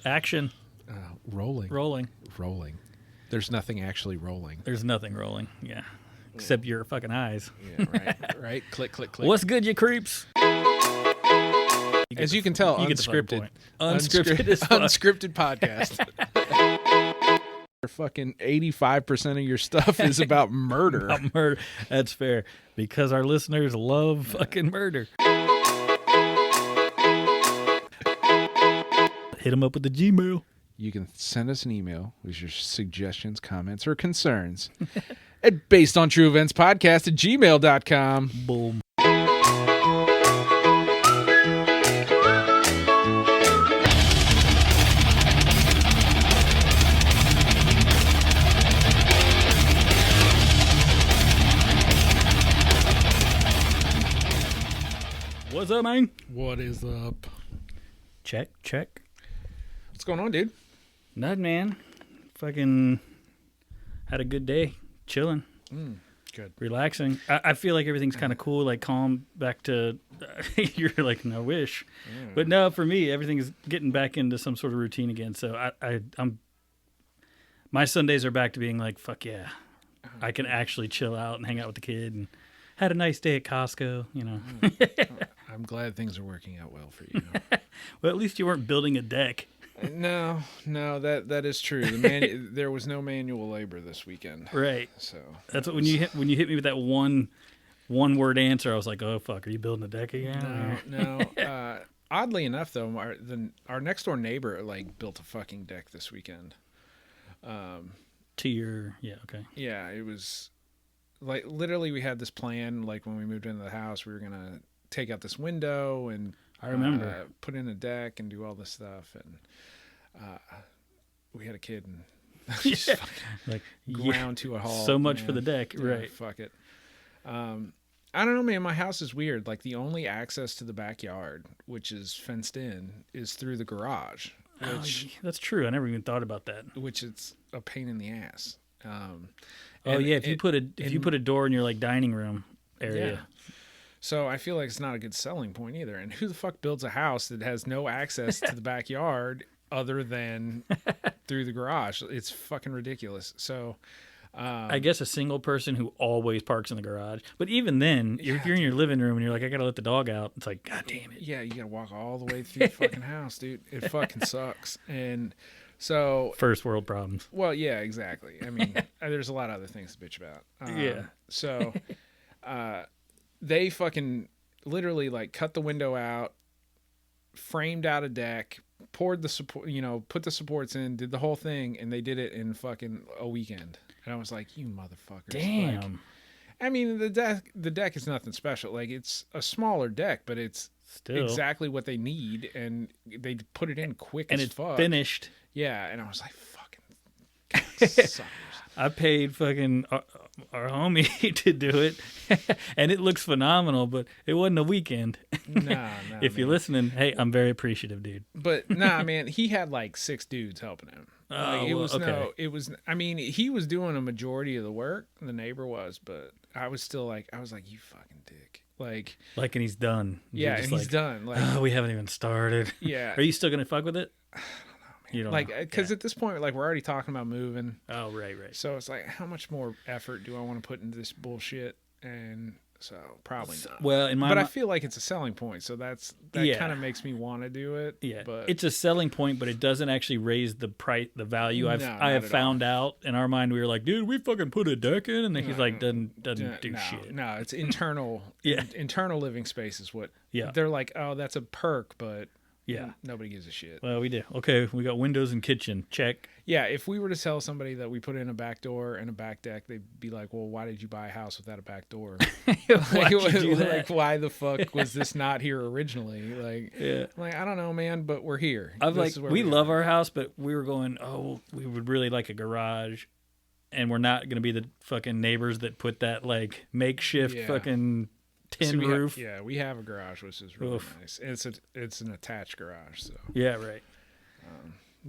Action. Rolling. Rolling. There's nothing actually rolling. There's nothing rolling. Yeah. Except your fucking eyes. Yeah, right. Right. Click, click, click. What's good, you creeps? As you can tell, unscripted. Unscripted podcast. Fucking 85% of your stuff is about murder. About murder. That's fair. Because our listeners love fucking murder. Hit them up with the Gmail. You can send us an email with your suggestions, comments, or concerns at basedontrueeventspodcast@gmail.com. Boom. What's up, man? What is up? Check. What's going on, dude? Nothing, man. Fucking had a good day. Chilling. Good. Relaxing. I feel like everything's kind of cool, like calm back to, you're like, no wish. But no, for me, everything's getting back into some sort of routine again. So I'm my Sundays are back to being like, fuck yeah. I can actually chill out and hang out with the kid and had a nice day at Costco, you know. I'm glad things are working out well for you. Well, at least you weren't building a deck. No, that is true. There was no manual labor this weekend. Right. So that's what when you hit me with that one word answer, I was like, oh fuck, are you building a deck again? No. Oddly enough, though, our next door neighbor built a fucking deck this weekend. Yeah, it was literally we had this plan. Like when we moved into the house, we were gonna take out this window and I remember put in a deck and do all this stuff, and we had a kid and just ground to a halt. So much for the deck, yeah, right? Fuck it. I don't know, man. My house is weird. Like the only access to the backyard, which is fenced in, is through the garage. Which, that's true. I never even thought about that. Which it's a pain in the ass. If you put a door in your dining room area. Yeah. So I feel like it's not a good selling point either. And who the fuck builds a house that has no access to the backyard other than through the garage? It's fucking ridiculous. So I guess a single person who always parks in the garage. But even then, if you're in your living room and you're like, I got to let the dog out, it's like, God damn it. Yeah, you got to walk all the way through the fucking house, dude. It fucking sucks. And so... First world problems. Well, yeah, exactly. I mean, there's a lot of other things to bitch about. Yeah. So... they fucking literally cut the window out, framed out a deck, poured the support, put the supports in, did the whole thing, and they did it in fucking a weekend. And I was like, you motherfuckers. Damn. I mean, the deck is nothing special. It's a smaller deck, but it's still exactly what they need, and they put it in quick as fuck. And it's finished. Yeah, and I was like, fucking suckers. I paid fucking our homie to do it, and it looks phenomenal, but it wasn't a weekend. No, if you're listening, hey, I'm very appreciative, dude. But nah, man, he had 6 dudes helping him. He was doing a majority of the work, the neighbor was, but I was still you fucking dick. And he's done. Yeah, and he's done. We haven't even started. Yeah. Are you still going to fuck with it? You don't know. Because at this point, we're already talking about moving. Oh, right. So it's how much more effort do I want to put into this bullshit? And so probably not. Well, but I feel like it's a selling point, so that kind of makes me want to do it. Yeah, but it's a selling point, but it doesn't actually raise the price, the value. I have found out in our mind, we were like, dude, we fucking put a deck in, and then he's doesn't do shit. No, it's internal. Internal living space is what. Yeah, they're like, oh, that's a perk, but. Yeah. Nobody gives a shit. Well, we do. Okay, we got windows and kitchen. Check. Yeah, if we were to tell somebody that we put in a back door and a back deck, they'd be like, well, why did you buy a house without a back door? Why'd you do that? Why the fuck was this not here originally? Yeah. I don't know, man, but we're here. We love our house, but we were going, we would really like a garage, and we're not going to be the fucking neighbors that put that makeshift fucking... tin roof. We have a garage, which is really nice. It's an attached garage, so yeah, right.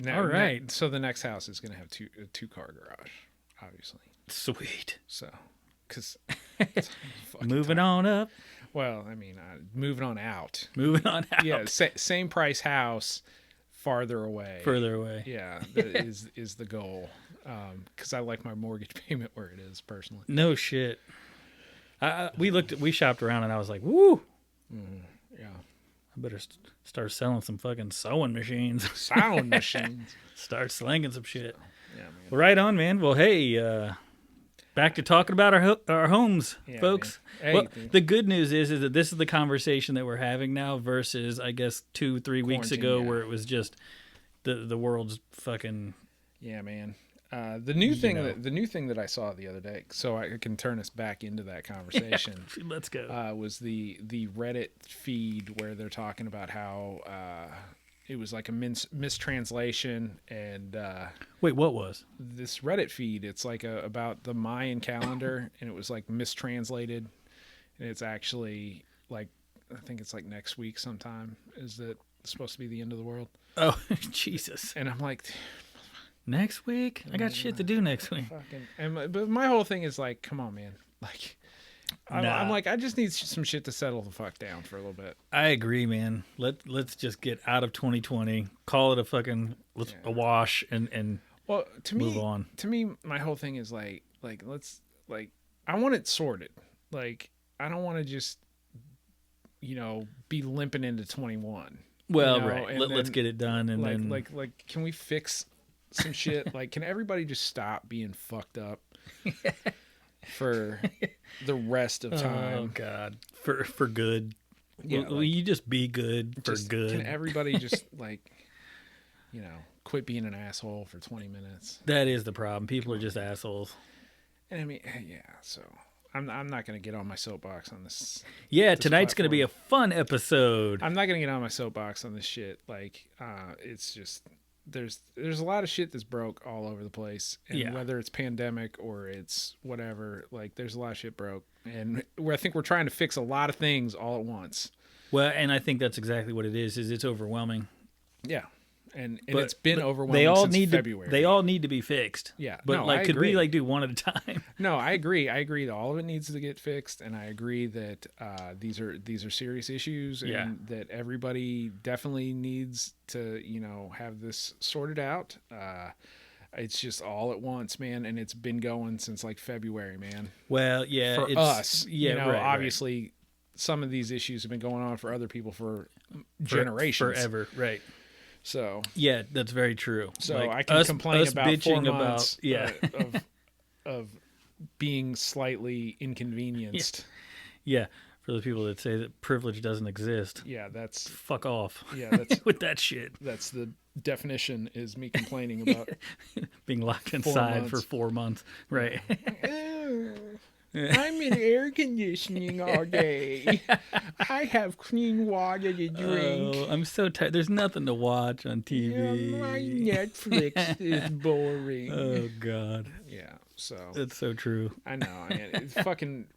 All right. So the next house is going to have a 2-car garage, obviously. Sweet. So, because moving on up. Well, I mean, moving on out. Moving on out. Yeah, same price house, farther away. Further away. Yeah, that is the goal. Because I like my mortgage payment where it is personally. No shit. We shopped around and I was like, woo. Yeah. I better start selling some fucking sewing machines. Sound machines. Start slanging some shit. Yeah, man. Well, right on, man. Well, hey, back to talking about our homes, folks. Hey, well, the good news is that this is the conversation that we're having now versus, I guess, 2-3 weeks ago where it was just the world's fucking. Yeah, man. The new thing that I saw the other day, so I can turn us back into that conversation. Yeah, let's go. Was the Reddit feed where they're talking about how it was like a mistranslation and wait, what was this Reddit feed? It's like about the Mayan calendar, and it was like mistranslated, and it's actually like I think it's like next week sometime is that supposed to be the end of the world. Oh, Jesus! And I'm like. Next week? I got shit to do next week. But my whole thing is like, come on, man. Like, I'm like, I just need some shit to settle the fuck down for a little bit. I agree, man. Let's just get out of 2020. Call it a fucking a wash and well, move on. To me, my whole thing is like let's like I want it sorted. Like I don't want to just be limping into 21. Well, right. Let's get it done and then like can we fix some shit? Like, can everybody just stop being fucked up for the rest of time? Oh God, for good. Yeah, will you just be good for good? Can everybody just quit being an asshole for 20 minutes? That is the problem. People are just assholes. And I mean, yeah. So I'm not gonna get on my soapbox on this. Yeah, tonight's gonna be a fun episode. I'm not gonna get on my soapbox on this shit. Like, it's just. There's a lot of shit that's broke all over the place, and whether it's pandemic or it's whatever, like there's a lot of shit broke, and I think we're trying to fix a lot of things all at once. Well, and I think that's exactly what it is it's overwhelming. Yeah, and it's been overwhelming since February. They all need to be fixed. Yeah, but could we do one at a time? No, I agree that all of it needs to get fixed, and I agree that these are serious issues, and that everybody definitely needs to have this sorted out. It's just all at once, man, and it's been going since like February, man. Well, yeah, for us, obviously some of these issues have been going on for other people for generations, forever, right? So yeah, that's very true. So I can complain about 4 months of being slightly inconvenienced. Yeah, for the people that say that privilege doesn't exist. Yeah, that's fuck off. Yeah, that's with that shit. That's the definition is me complaining about being locked inside for 4 months. Right. I'm in air conditioning all day. I have clean water to drink. Oh, I'm so tired. There's nothing to watch on TV. Yeah, my Netflix is boring. Oh God. Yeah. So that's so true. I know. I mean, it's fucking.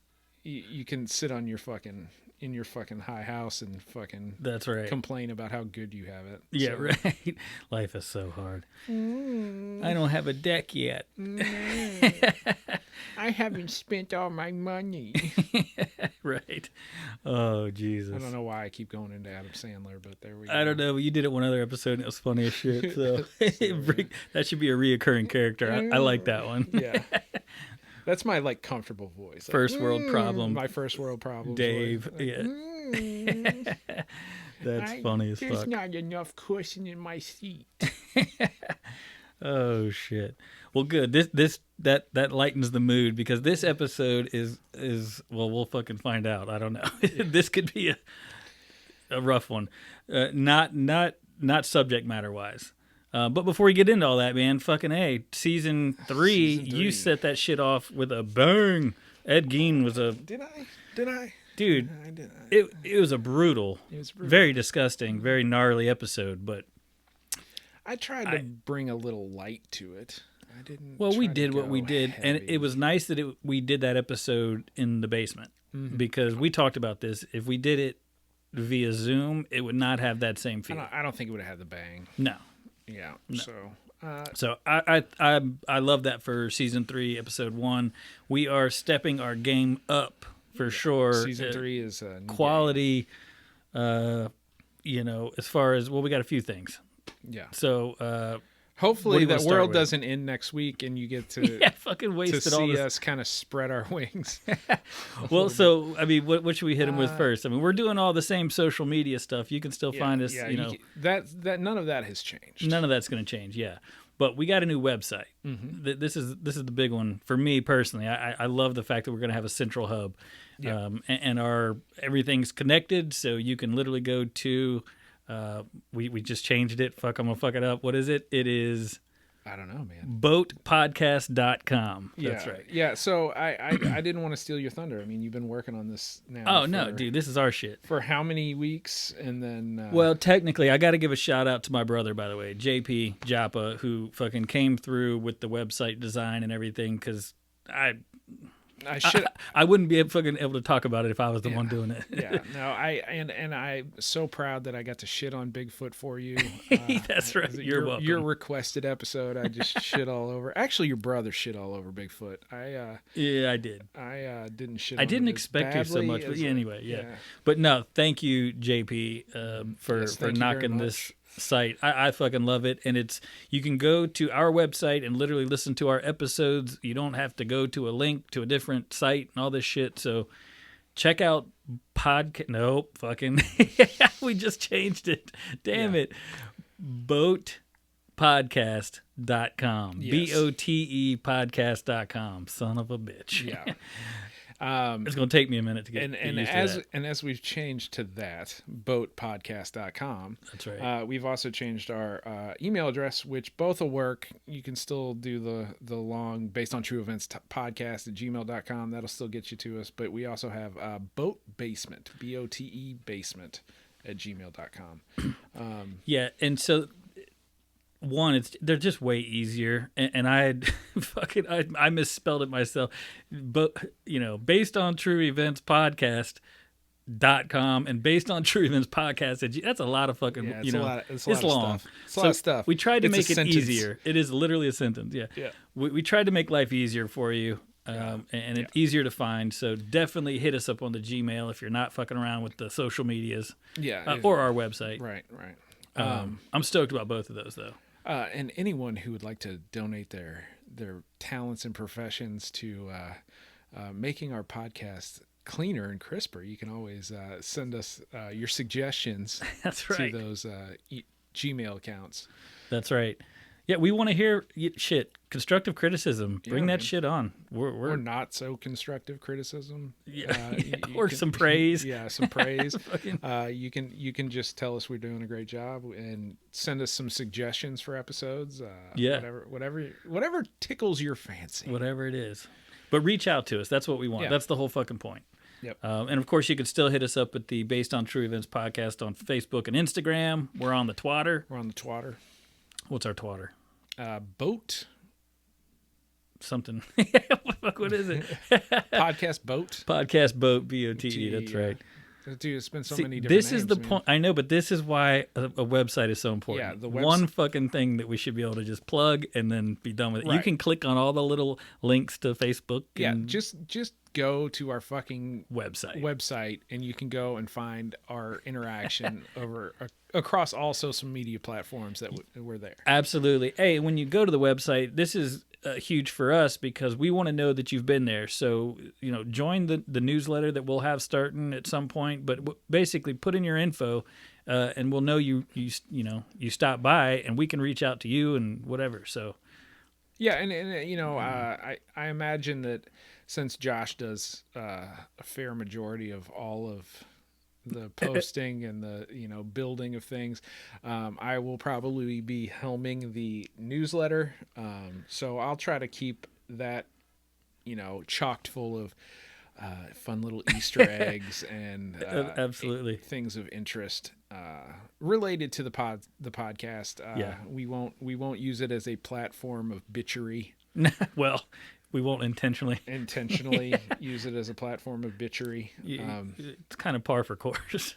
You can sit on your fucking high house and fucking. That's right. Complain about how good you have it. Yeah. So. Right. Life is so hard. I don't have a deck yet. I haven't spent all my money. Right. Oh, Jesus. I don't know why I keep going into Adam Sandler, but there we go. I don't know, but you did it one other episode and it was funny as shit. So that should be a reoccurring character. I like that one. Yeah. That's my comfortable voice. First world problem. My first world problem. Dave. Yeah. That's funny as fuck. There's not enough cushion in my seat. Oh shit. Well, good. That lightens the mood because this episode is well, we'll fucking find out. I don't know. This could be a rough one. Not subject matter wise. But before we get into all that, man, fucking A, season 3, you set that shit off with a bang. Ed Gein was a. Did I? Dude, I did. It was a brutal, very disgusting, very gnarly episode, but. I tried to bring a little light to it. I didn't. Well, we did what we did, heavy. and it was nice that we did that episode in the basement because we talked about this. If we did it via Zoom, it would not have that same feel. I don't think it would have had the bang. No. Yeah. No. So I love that for season 3, episode 1. We are stepping our game up for sure. Season 3 is quality. As far as we got a few things. Yeah. So hopefully that world with? doesn't end next week, and you get to fucking to wasted all see this. us kind of spread our wings. Well, so I mean, what should we hit him with first? I mean, we're doing all the same social media stuff. You can still find us. You know, that none of that has changed. None of that's going to change. Yeah. But we got a new website. Mm-hmm. This is the big one for me personally. I love the fact that we're going to have a central hub, and our everything's connected, so you can literally go to. We just changed it. Fuck, I'm gonna fuck it up. What is it? It is. I don't know, man. BOTEpodcast.com. That's right. Yeah. So I didn't want to steal your thunder. I mean, you've been working on this now. Oh no, dude, this is our shit. For how many weeks? And then. Well, technically, I got to give a shout out to my brother, by the way, JP Joppa, who fucking came through with the website design and everything. Because I wouldn't be fucking able to talk about it if I was the one doing it. Yeah, no, I'm so proud that I got to shit on Bigfoot for you. That's right. You're welcome. Your requested episode, I just shit all over. Actually, your brother shit all over Bigfoot. Yeah, I did. I didn't shit. I didn't expect you so much, but anyway, yeah. But no, thank you, JP, for knocking this site. I fucking love it, and you can go to our website and literally listen to our episodes. You don't have to go to a link to a different site and all this shit. So check out we just changed it. Damn it. BOTEpodcast.com. Yes. BOTE podcast.com. Son of a bitch. Yeah. It's going to take me a minute to get used to that. And as we've changed to that, BOTEpodcast.com. That's right. We've also changed our email address, which both will work. You can still do the long based on true events podcast at gmail.com. That'll still get you to us. But we also have BOTE Basement, BOTE Basement at gmail.com. Yeah. And so one, they're just way easier, and I misspelled it myself, but based on true events podcast.com and based on true events podcast, that's a lot of fucking it's long. It's a lot of stuff. We tried to make it easier. It is literally a sentence. Yeah. We tried to make life easier for you, and it's easier to find. So definitely hit us up on the Gmail if you're not fucking around with the social medias, or our website. Right. I'm stoked about both of those though. And anyone who would like to donate their talents and professions to making our podcast cleaner and crisper, you can always send us your suggestions. That's right. To those Gmail accounts. That's right. Yeah, we want to hear shit. Constructive criticism. Bring that shit on. We're not so constructive criticism. Some praise. Yeah, some praise. You can just tell us we're doing a great job and send us some suggestions for episodes. Whatever tickles your fancy. Whatever it is. But reach out to us. That's what we want. That's the whole fucking point. Yep. And of course, you can still hit us up at the Based on True Events podcast on Facebook and Instagram. We're on the Twatter. What's our Twatter? Boat. Something. What is it? Podcast Boat. Podcast Boat. BOTE. That's right. Dude, it's been so many different names. This is the point. I know, but this is why a website is so important. Yeah, one fucking thing that we should be able to just plug and then be done with it. Right. You can click on all the little links to Facebook. And just go to our fucking website and you can go and find our interaction across all social media platforms that we're there. Absolutely. Hey, when you go to the website, this is huge for us because we want to know that you've been there. So, join the newsletter that we'll have starting at some point, but basically put in your info and we'll know you stopped by and we can reach out to you and whatever. So, yeah. And I imagine that since Josh does a fair majority of all of the posting and the building of things, I will probably be helming the newsletter, so I'll try to keep that chocked full of fun little Easter eggs and absolutely things of interest related to the podcast. We won't use it as a platform of bitchery. Well, we won't intentionally use it as a platform of bitchery. It's kind of par for course.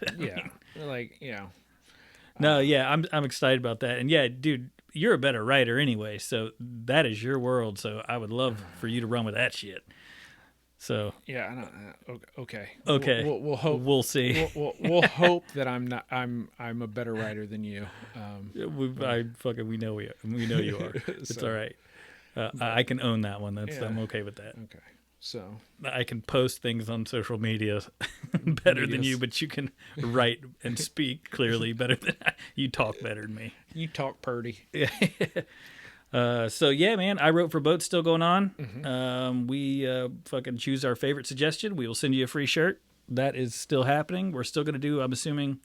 No, I'm excited about that. And yeah, dude, you're a better writer anyway, so that is your world. So I would love for you to run with that shit. So Yeah, I don't. Okay. okay, We'll hope. we'll see. We'll hope that I'm not. I'm a better writer than you. We know you are. It's So, all right. I can own that one. Yeah. I'm okay with that. Okay. So I can post things on social media better than you, but you can write and speak clearly better than you. Talk better than me. you talk purdy. Yeah. So yeah, man, I wrote for BOTE still going on. Mm-hmm. We fucking choose our favorite suggestion. We will send you a free shirt. That is still happening. We're still going to do, I'm assuming,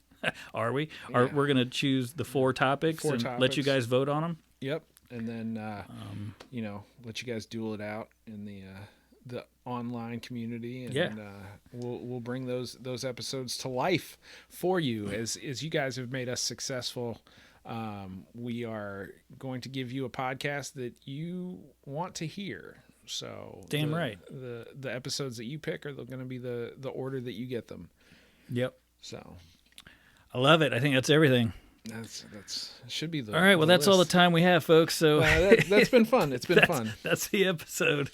are we? Yeah. We're going to choose the 4 topics and let you guys vote on them. Yep. And then let you guys duel it out in the online community, and we'll bring those episodes to life for you as you guys have made us successful. We are going to give you a podcast that you want to hear. So damn right. The episodes that you pick are going to be the order that you get them. Yep. So I love it. I think that's everything. That's should be the all right. Well, that's list. all the time we have, folks. So that's been fun. It's been fun. That's the episode.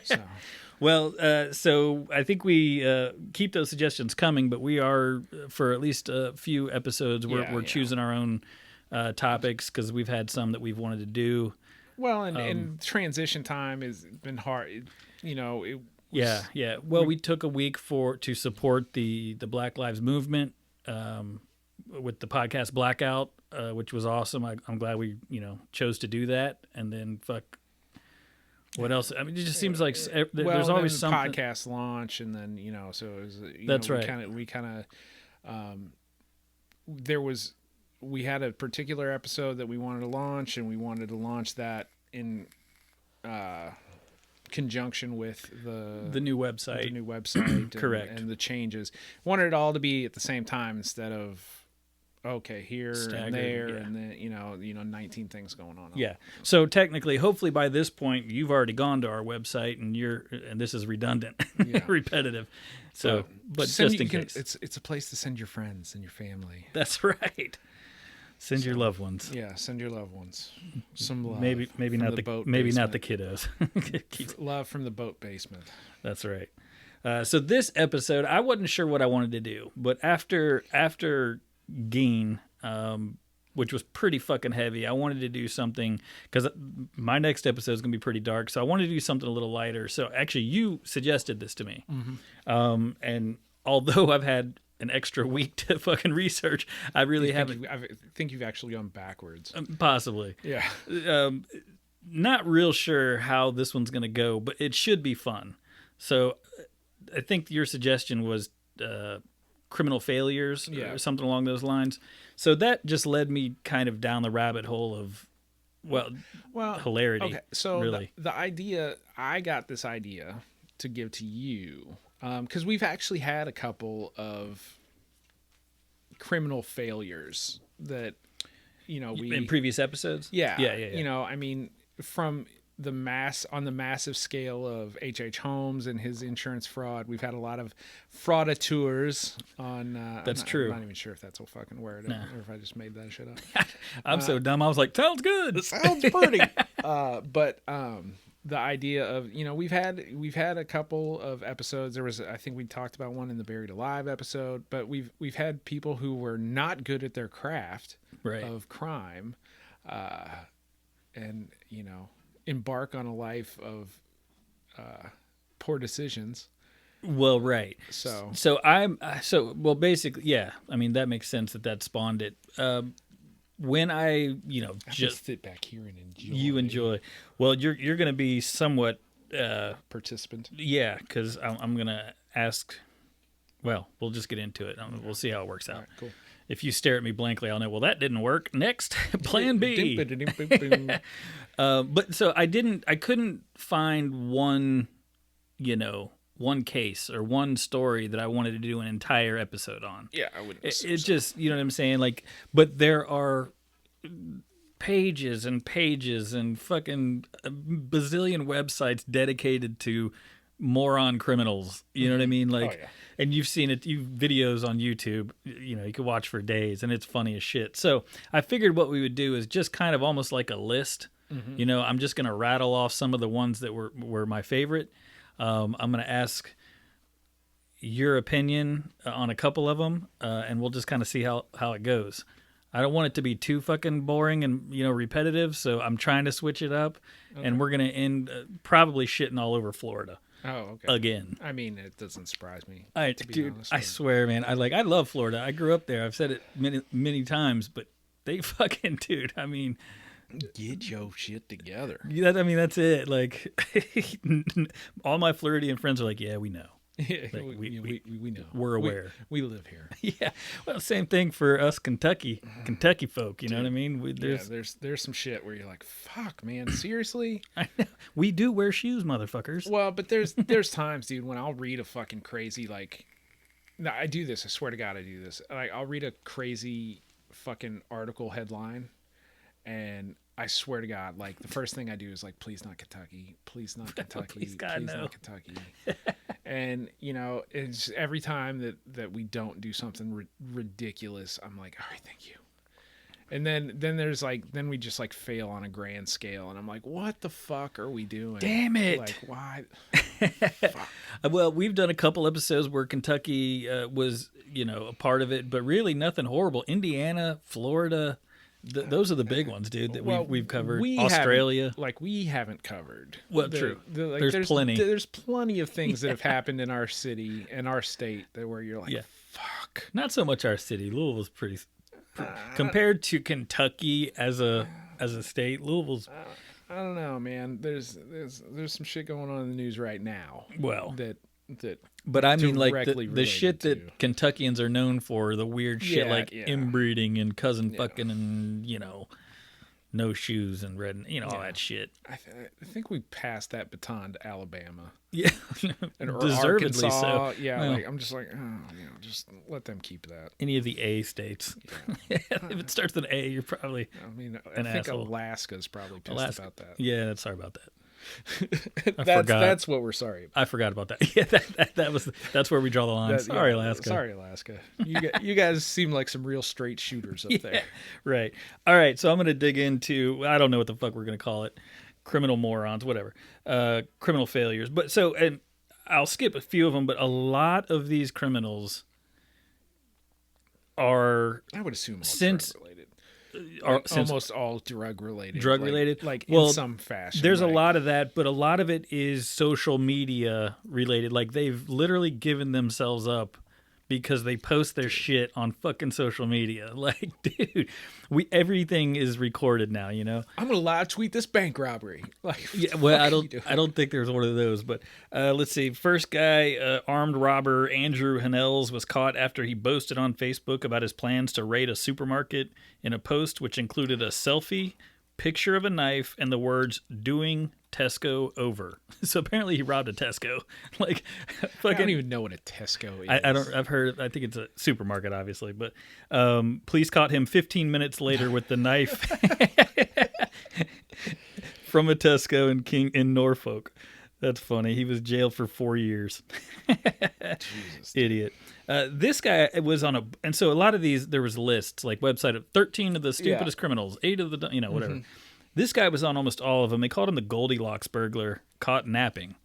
So. Well, so I think we keep those suggestions coming, but we are for at least a few episodes. We're choosing our own topics because we've had some that we've wanted to do. Well, and transition time has been hard. Yeah. Well, we took a week to support the Black Lives Movement. With the podcast Blackout, which was awesome. I'm glad we, chose to do that. And then what else? I mean, it just seems like there's always the something. Podcast launch, and then so it was. That's right. We kind of we had a particular episode that we wanted to launch, and we wanted to launch that in conjunction with the new website. The new website, correct, and the changes. Wanted it all to be at the same time instead of. Okay, here staggered, and there, and then 19 things going on. Yeah. So technically, hopefully by this point, you've already gone to our website, and this is redundant, repetitive. So, but just in case, it's a place to send your friends and your family. That's right. Send your loved ones. Yeah, send your loved ones some love. Maybe not the BOTE maybe basement. not the kiddos. Love from the BOTE basement. That's right. So this episode, I wasn't sure what I wanted to do, but after Gein, which was pretty fucking heavy, I wanted to do something because my next episode is going to be pretty dark, so I wanted to do something a little lighter. So actually, you suggested this to me, and although I've had an extra week to fucking research, I really haven't. I think you've actually gone backwards. Possibly. Yeah. Not real sure how this one's going to go, but it should be fun. So I think your suggestion was criminal failures or something along those lines. So that just led me kind of down the rabbit hole of, well hilarity. Okay, so really. the idea, I got this idea to give to you because we've actually had a couple of criminal failures that, we... In previous episodes? Yeah. Yeah. I mean, from... on the massive scale of H.H. Holmes and his insurance fraud, we've had a lot of frauditeurs on. That's true. I'm not even sure if that's a fucking word or if I just made that shit up. I'm so dumb. I was like, sounds good. It sounds pretty. But the idea of we've had a couple of episodes. There was, I think we talked about one in the Buried Alive episode, but we've had people who were not good at their craft of crime, and embark on a life of poor decisions. Well, right. So basically, yeah. I mean, that makes sense that spawned it. When I just sit back here and enjoy. You enjoy. Well, you're going to be somewhat participant. Yeah, because I'm going to ask. Well, we'll just get into it. We'll see how it works out. All right, cool. If you stare at me blankly, I'll know, well, that didn't work. Next, plan B. But so I couldn't find one case or one story that I wanted to do an entire episode on. Yeah, I wouldn't. It just, you know what I'm saying? Like, but there are pages and pages and fucking bazillion websites dedicated to moron criminals. You know what I mean? Like, and you've seen it, videos on YouTube, you can watch for days and it's funny as shit. So I figured what we would do is just kind of almost like a list. I'm just going to rattle off some of the ones that were my favorite. I'm going to ask your opinion on a couple of them, and we'll just kind of see how it goes. I don't want it to be too fucking boring and repetitive, so I'm trying to switch it up, and we're going to end probably shitting all over Florida. Oh, okay. Again. I mean, it doesn't surprise me. Dude, I swear, man. I love Florida. I grew up there. I've said it many times, but they fucking, dude. I mean, get your shit together. That's it. Like, all my Floridian friends are like, yeah, we know. Yeah, like, we know. We're aware. We live here. Yeah. Well, same thing for us Kentucky folk. You know what I mean? There's some shit where you're like, fuck, man, seriously? I know. We do wear shoes, motherfuckers. Well, but there's times, dude, when I'll read a fucking crazy no, I do this. I swear to God, I do this. Like, I'll read a crazy fucking article headline, and I swear to God, like, the first thing I do is like, please not Kentucky, please not Kentucky, please not Kentucky. And it's every time that we don't do something ridiculous, I'm like, all right, thank you. And then we just like fail on a grand scale, and I'm like, what the fuck are we doing? Damn it! Like, why? Well, we've done a couple episodes where Kentucky was a part of it, but really nothing horrible. Indiana, Florida. Those are the big ones, dude, that we've covered. Australia. We haven't covered. Well, true. There's plenty. There's plenty of things that have happened in our city and our state where you're like, fuck. Not so much our city. Louisville's pretty compared to Kentucky as a state. Louisville's. I don't know, man. There's some shit going on in the news right now. Well, that. But I mean, like the shit that Kentuckians are known for, the weird shit like inbreeding and cousin fucking and no shoes and red, all that shit. I think we passed that baton to Alabama. Yeah, or deservedly Arkansas. so. Yeah, well, I'm just like, just let them keep that. Any of the A states. Yeah. If it starts with an A, you're probably. I mean, an I think asshole. Alaska's probably pissed about that. Yeah, sorry about that. That's what we're sorry about. I forgot about that. Yeah, that's where we draw the line. Sorry, Alaska. Sorry, Alaska. You guys seem like some real straight shooters up there. Right. All right. So I'm going to dig into, I don't know what the fuck we're going to call it. Criminal morons, whatever. Criminal failures. And I'll skip a few of them, but a lot of these criminals are, I would assume, almost all drug related. Like in some fashion. There's a lot of that, but a lot of it is social media related. Like, they've literally given themselves up because they post their shit on fucking social media. Like, dude, everything is recorded now, I'm gonna live tweet this bank robbery. Like, yeah, well, I don't think there's one of those, but let's see. First guy, armed robber Andrew Hannells was caught after he boasted on Facebook about his plans to raid a supermarket in a post which included a selfie, picture of a knife, and the words "doing Tesco over." So apparently he robbed a Tesco. Like, fucking, I don't even know what a Tesco is. I don't. I've heard. I think it's a supermarket, obviously. But police caught him 15 minutes later with the knife from a Tesco in Norfolk. That's funny. He was jailed for 4 years. Jesus, idiot. This guy was on and so a lot of these, there was lists, like website of 13 of the stupidest criminals, 8 of the, whatever. Mm-hmm. This guy was on almost all of them. They called him the Goldilocks burglar, caught napping.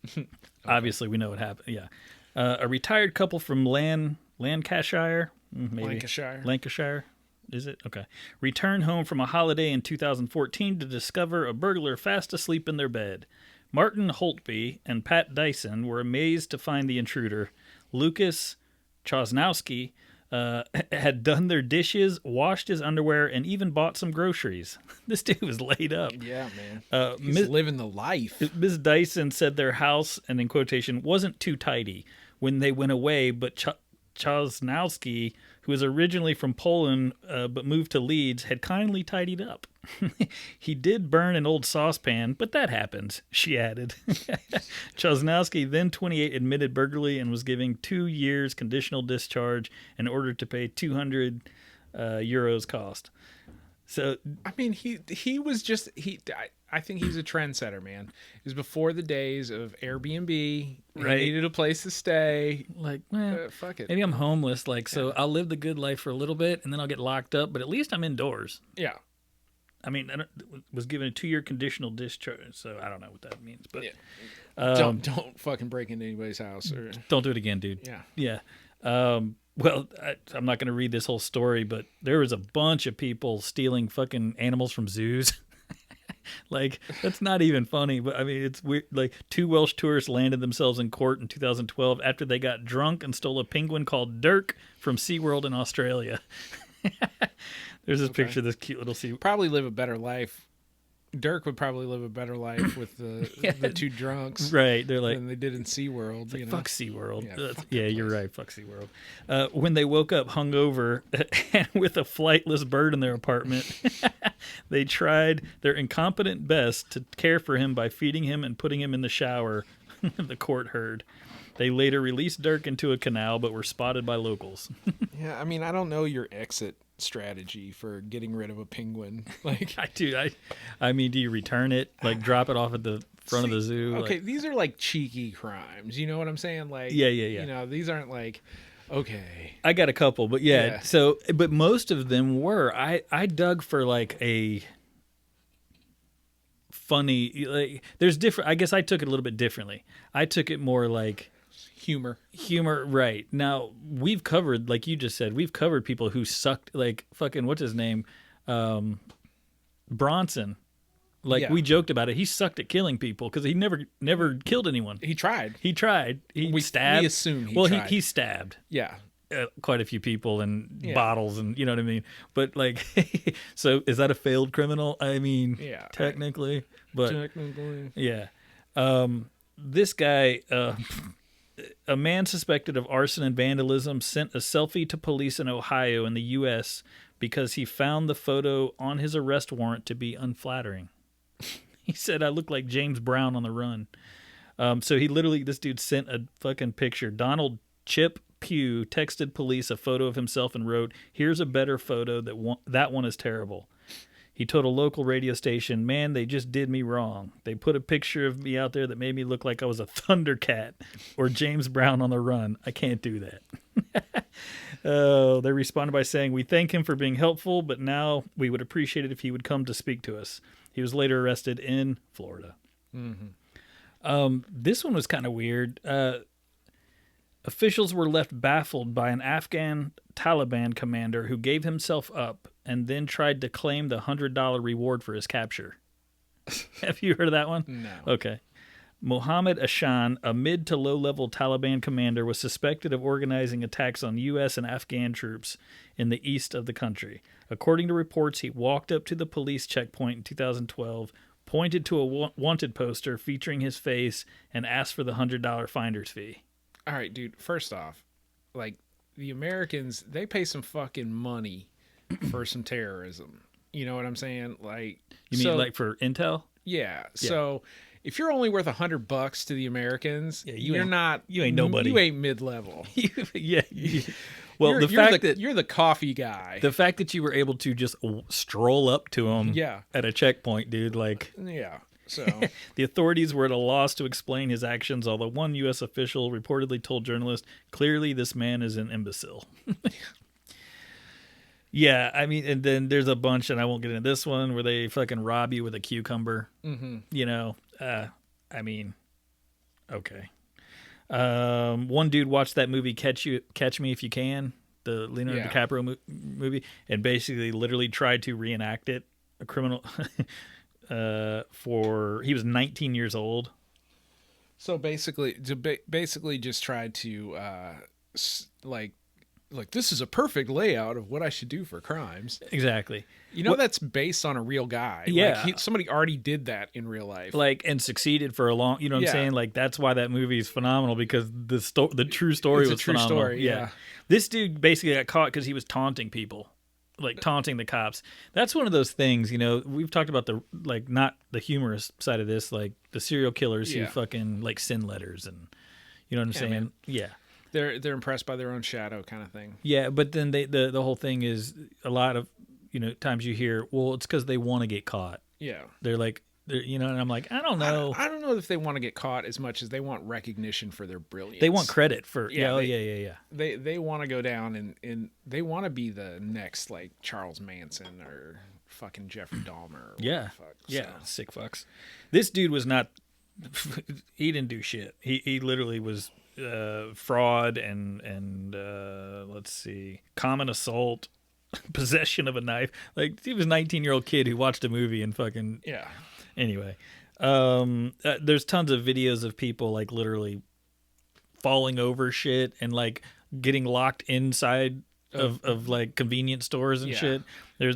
Okay. Obviously, we know what happened. Yeah. A retired couple from Lancashire. Maybe. Lancashire. Is it? Okay. Returned home from a holiday in 2014 to discover a burglar fast asleep in their bed. Martin Holtby and Pat Dyson were amazed to find the intruder. Lucas Chosnowski had done their dishes, washed his underwear, and even bought some groceries. This dude was laid up. Yeah, man. He's living the life. Ms. Dyson said their house, and in quotation, wasn't too tidy when they went away, but Chosnowski, who was originally from Poland but moved to Leeds, had kindly tidied up. He did burn an old saucepan, but that happens, she added. Chosnowski, then 28, admitted burglary and was given 2 years conditional discharge in order to pay 200 euros cost. So, I mean, he was just I think he's a trendsetter, man. It was before the days of Airbnb. Right. He needed a place to stay. Like, fuck it. Maybe I'm homeless. Like, so I'll live the good life for a little bit, and then I'll get locked up. But at least I'm indoors. Yeah. I mean, was given a 2-year conditional discharge. So I don't know what that means, but don't fucking break into anybody's house or don't do it again, dude. Yeah. Well, I'm not going to read this whole story, but there was a bunch of people stealing fucking animals from zoos. Like, that's not even funny, but I mean, it's weird. Like, 2 Welsh tourists landed themselves in court in 2012 after they got drunk and stole a penguin called Dirk from SeaWorld in Australia. There's this picture of this cute little sea. Probably live a better life. Dirk would probably live a better life with the 2 drunks, right? They're like, than they did in SeaWorld. Like, fuck SeaWorld. Yeah, you're right. Fuck SeaWorld. When they woke up hungover and with a flightless bird in their apartment, they tried their incompetent best to care for him by feeding him and putting him in the shower. The court heard. They later released Dirk into a canal, but were spotted by locals. Yeah, I mean, I don't know your exit strategy for getting rid of a penguin. Like, I mean, do you return it? Like, drop it off at the front of the zoo? Okay, like, these are like cheeky crimes. You know what I'm saying? Like, yeah. You know, these aren't like, okay. I got a couple, but yeah. So, but most of them were. I dug for like a funny. Like, there's different. I guess I took it a little bit differently. I took it more like humor, right? Now, we've covered, like you just said, we've covered people who sucked, like fucking what's his name, Bronson. Like, we joked about it. He sucked at killing people because he never killed anyone. He tried. He stabbed. We assume he tried. He stabbed. Yeah. Quite a few people and bottles, and you know what I mean. But like, so is that a failed criminal? I mean, technically, yeah. This guy. A man suspected of arson and vandalism sent a selfie to police in Ohio in the U.S. because he found the photo on his arrest warrant to be unflattering. He said, "I look like James Brown on the run." So he literally, this dude sent a fucking picture. Donald Chip Pugh texted police a photo of himself and wrote, "Here's a better photo. That one is terrible." He told a local radio station, "Man, they just did me wrong. They put a picture of me out there that made me look like I was a Thundercat or James Brown on the run. I can't do that." They responded by saying, "We thank him for being helpful, but now we would appreciate it if he would come to speak to us." He was later arrested in Florida. Mm-hmm. This one was kind of weird. Officials were left baffled by an Afghan Taliban commander who gave himself up and then tried to claim the $100 reward for his capture. Have you heard of that one? No. Okay. Mohammed Ashan, a mid to low-level Taliban commander, was suspected of organizing attacks on U.S. and Afghan troops in the east of the country. According to reports, he walked up to the police checkpoint in 2012, pointed to a wanted poster featuring his face, and asked for the $100 finder's fee. All right, dude. First off, like, the Americans, they pay some fucking money for some terrorism. You know what I'm saying? Like, you mean like for intel? Yeah. So if you're only worth $100 to the Americans, you ain't nobody. You ain't mid-level. Well, you're the coffee guy. The fact that you were able to just stroll up to him at a checkpoint, dude, like, yeah. So the authorities were at a loss to explain his actions, although one U.S. official reportedly told journalists, "Clearly, this man is an imbecile." Yeah, I mean, and then there's a bunch, and I won't get into this one, where they fucking rob you with a cucumber. Mm-hmm. You know, I mean, okay. One dude watched that movie Catch Me If You Can, the Leonardo DiCaprio movie, and basically literally tried to reenact it. A criminal, he was 19 years old. So basically just tried to like this is a perfect layout of what I should do for crimes. Exactly. You know, that's based on a real guy. Yeah. Like somebody already did that in real life. Like, and succeeded for a long, you know what I'm saying? Like, that's why that movie is phenomenal, because the true story was phenomenal. Story, yeah. This dude basically got caught because he was taunting people. Like, taunting the cops. That's one of those things, you know, we've talked about not the humorous side of this, like the serial killers who fucking like send letters and, you know what I'm saying? Man. Yeah. They're impressed by their own shadow kind of thing. Yeah, but then the whole thing is a lot of, you know, times you hear, well, it's because they want to get caught. Yeah. They're like, You know, and I'm like, I don't know. I don't know if they want to get caught as much as they want recognition for their brilliance. They want credit for Yeah, yeah. They want to go down and they want to be the next like Charles Manson or fucking Jeffrey Dahmer. Or Yeah, the fuck. yeah, So, sick fucks. This dude was not. He didn't do shit. He literally was fraud and let's see, common assault, possession of a knife. Like he was a 19-year-old kid who watched a movie and fucking yeah. Anyway, there's tons of videos of people like literally falling over shit and like getting locked inside of like convenience stores and shit.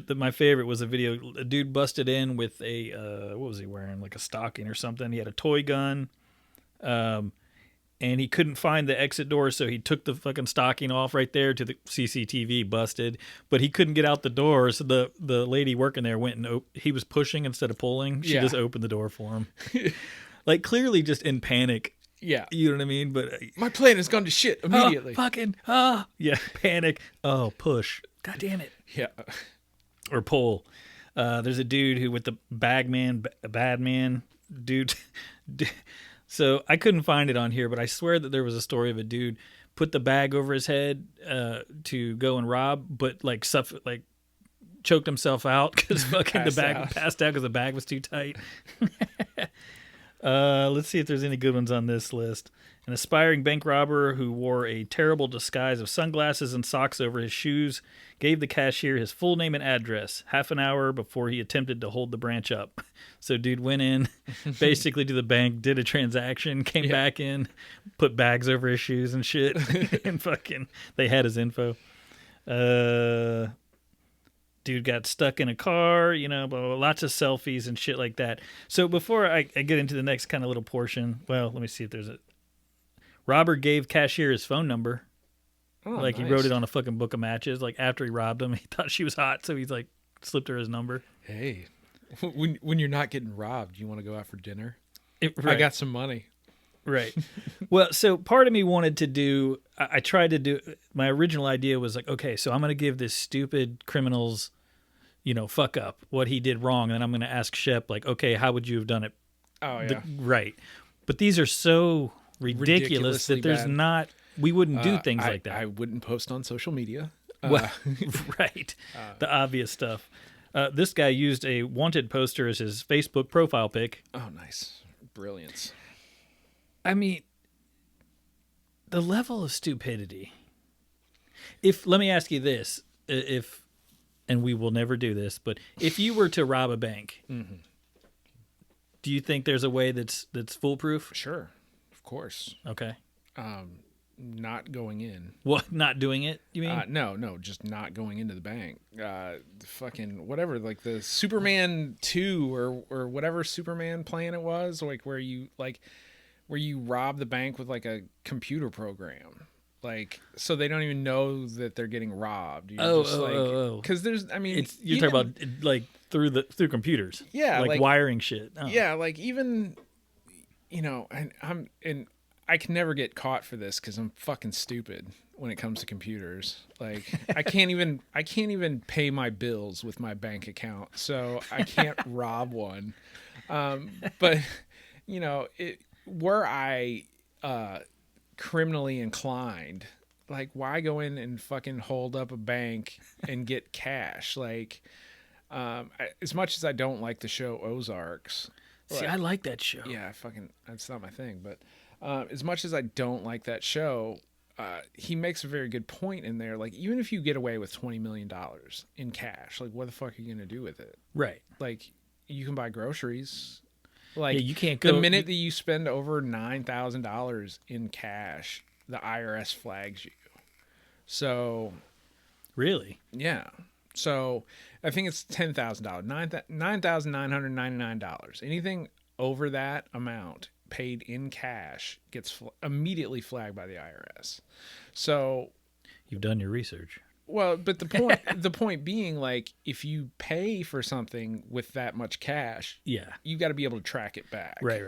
My favorite was a video. A dude busted in with a what was he wearing? Like a stocking or something. He had a toy gun, and he couldn't find the exit door, so he took the fucking stocking off right there to the CCTV, busted. But he couldn't get out the door, so the lady working there went and he was pushing instead of pulling. She just opened the door for him. Like, clearly just in panic. Yeah. You know what I mean? But my plan has gone to shit immediately. Yeah, panic. Oh, push. God damn it. Yeah. Or pull. There's a dude who with the bad man dude. So I couldn't find it on here, but I swear that there was a story of a dude put the bag over his head to go and rob, but like choked himself out because fucking the bag passed out because the bag was too tight. Let's see if there's any good ones on this list. An aspiring bank robber who wore a terrible disguise of sunglasses and socks over his shoes gave the cashier his full name and address half an hour before he attempted to hold the branch up. So dude went in basically to the bank, did a transaction, came back in, put bags over his shoes and shit. And fucking they had his info. Dude got stuck in a car, you know, blah, blah, blah, lots of selfies and shit like that. So before I get into the next kind of little portion, well, let me see if there's a... Robber gave cashier his phone number. Oh, like nice. He wrote it on a fucking book of matches. Like after he robbed him, he thought she was hot, so he's like slipped her his number. Hey, when you're not getting robbed, you want to go out for dinner? Right. I got some money. Right. Well, so part of me wanted to do... I tried to do... My original idea was like, okay, so I'm going to give this stupid criminal's, you know, fuck up, what he did wrong, and then I'm going to ask Shep, like, okay, how would you have done it? Oh, yeah. Right. But these are so ridiculous that there's bad. not... We wouldn't do things like that. I wouldn't post on social media. Well, right. The obvious stuff. This guy used a wanted poster as his Facebook profile pic. Oh, nice. Brilliance. I mean, the level of stupidity. Let me ask you this, and we will never do this, but if you were to rob a bank, do you think there's a way that's foolproof? Sure. Of course. Okay. Not going in. What? Not doing it? You mean? No, just not going into the bank. Fucking whatever, like the Superman 2 or whatever Superman plan it was, like where you rob the bank with like a computer program, like so they don't even know that they're getting robbed. Because there's, I mean, you're talking about like through computers. Yeah, like wiring shit. Oh. Yeah, like even, you know, and I can never get caught for this because I'm fucking stupid when it comes to computers. Like I can't even pay my bills with my bank account, so I can't rob one. But you know, were I criminally inclined, like why go in and fucking hold up a bank and get cash? Like as much as I don't like the show Ozarks. See, I like that show. Yeah, that's not my thing, but as much as I don't like that show, he makes a very good point in there. Like, even if you get away with $20 million in cash, like, what the fuck are you going to do with it? Right. Like, you can buy groceries. Like, you can't go... The minute that you spend over $9,000 in cash, the IRS flags you. So... Really? Yeah. So, I think it's $10,000. $9,999. Anything over that amount paid in cash gets immediately flagged by the IRS. So you've done your research. Well, but the point being, like, if you pay for something with that much cash, you got to be able to track it back. Right.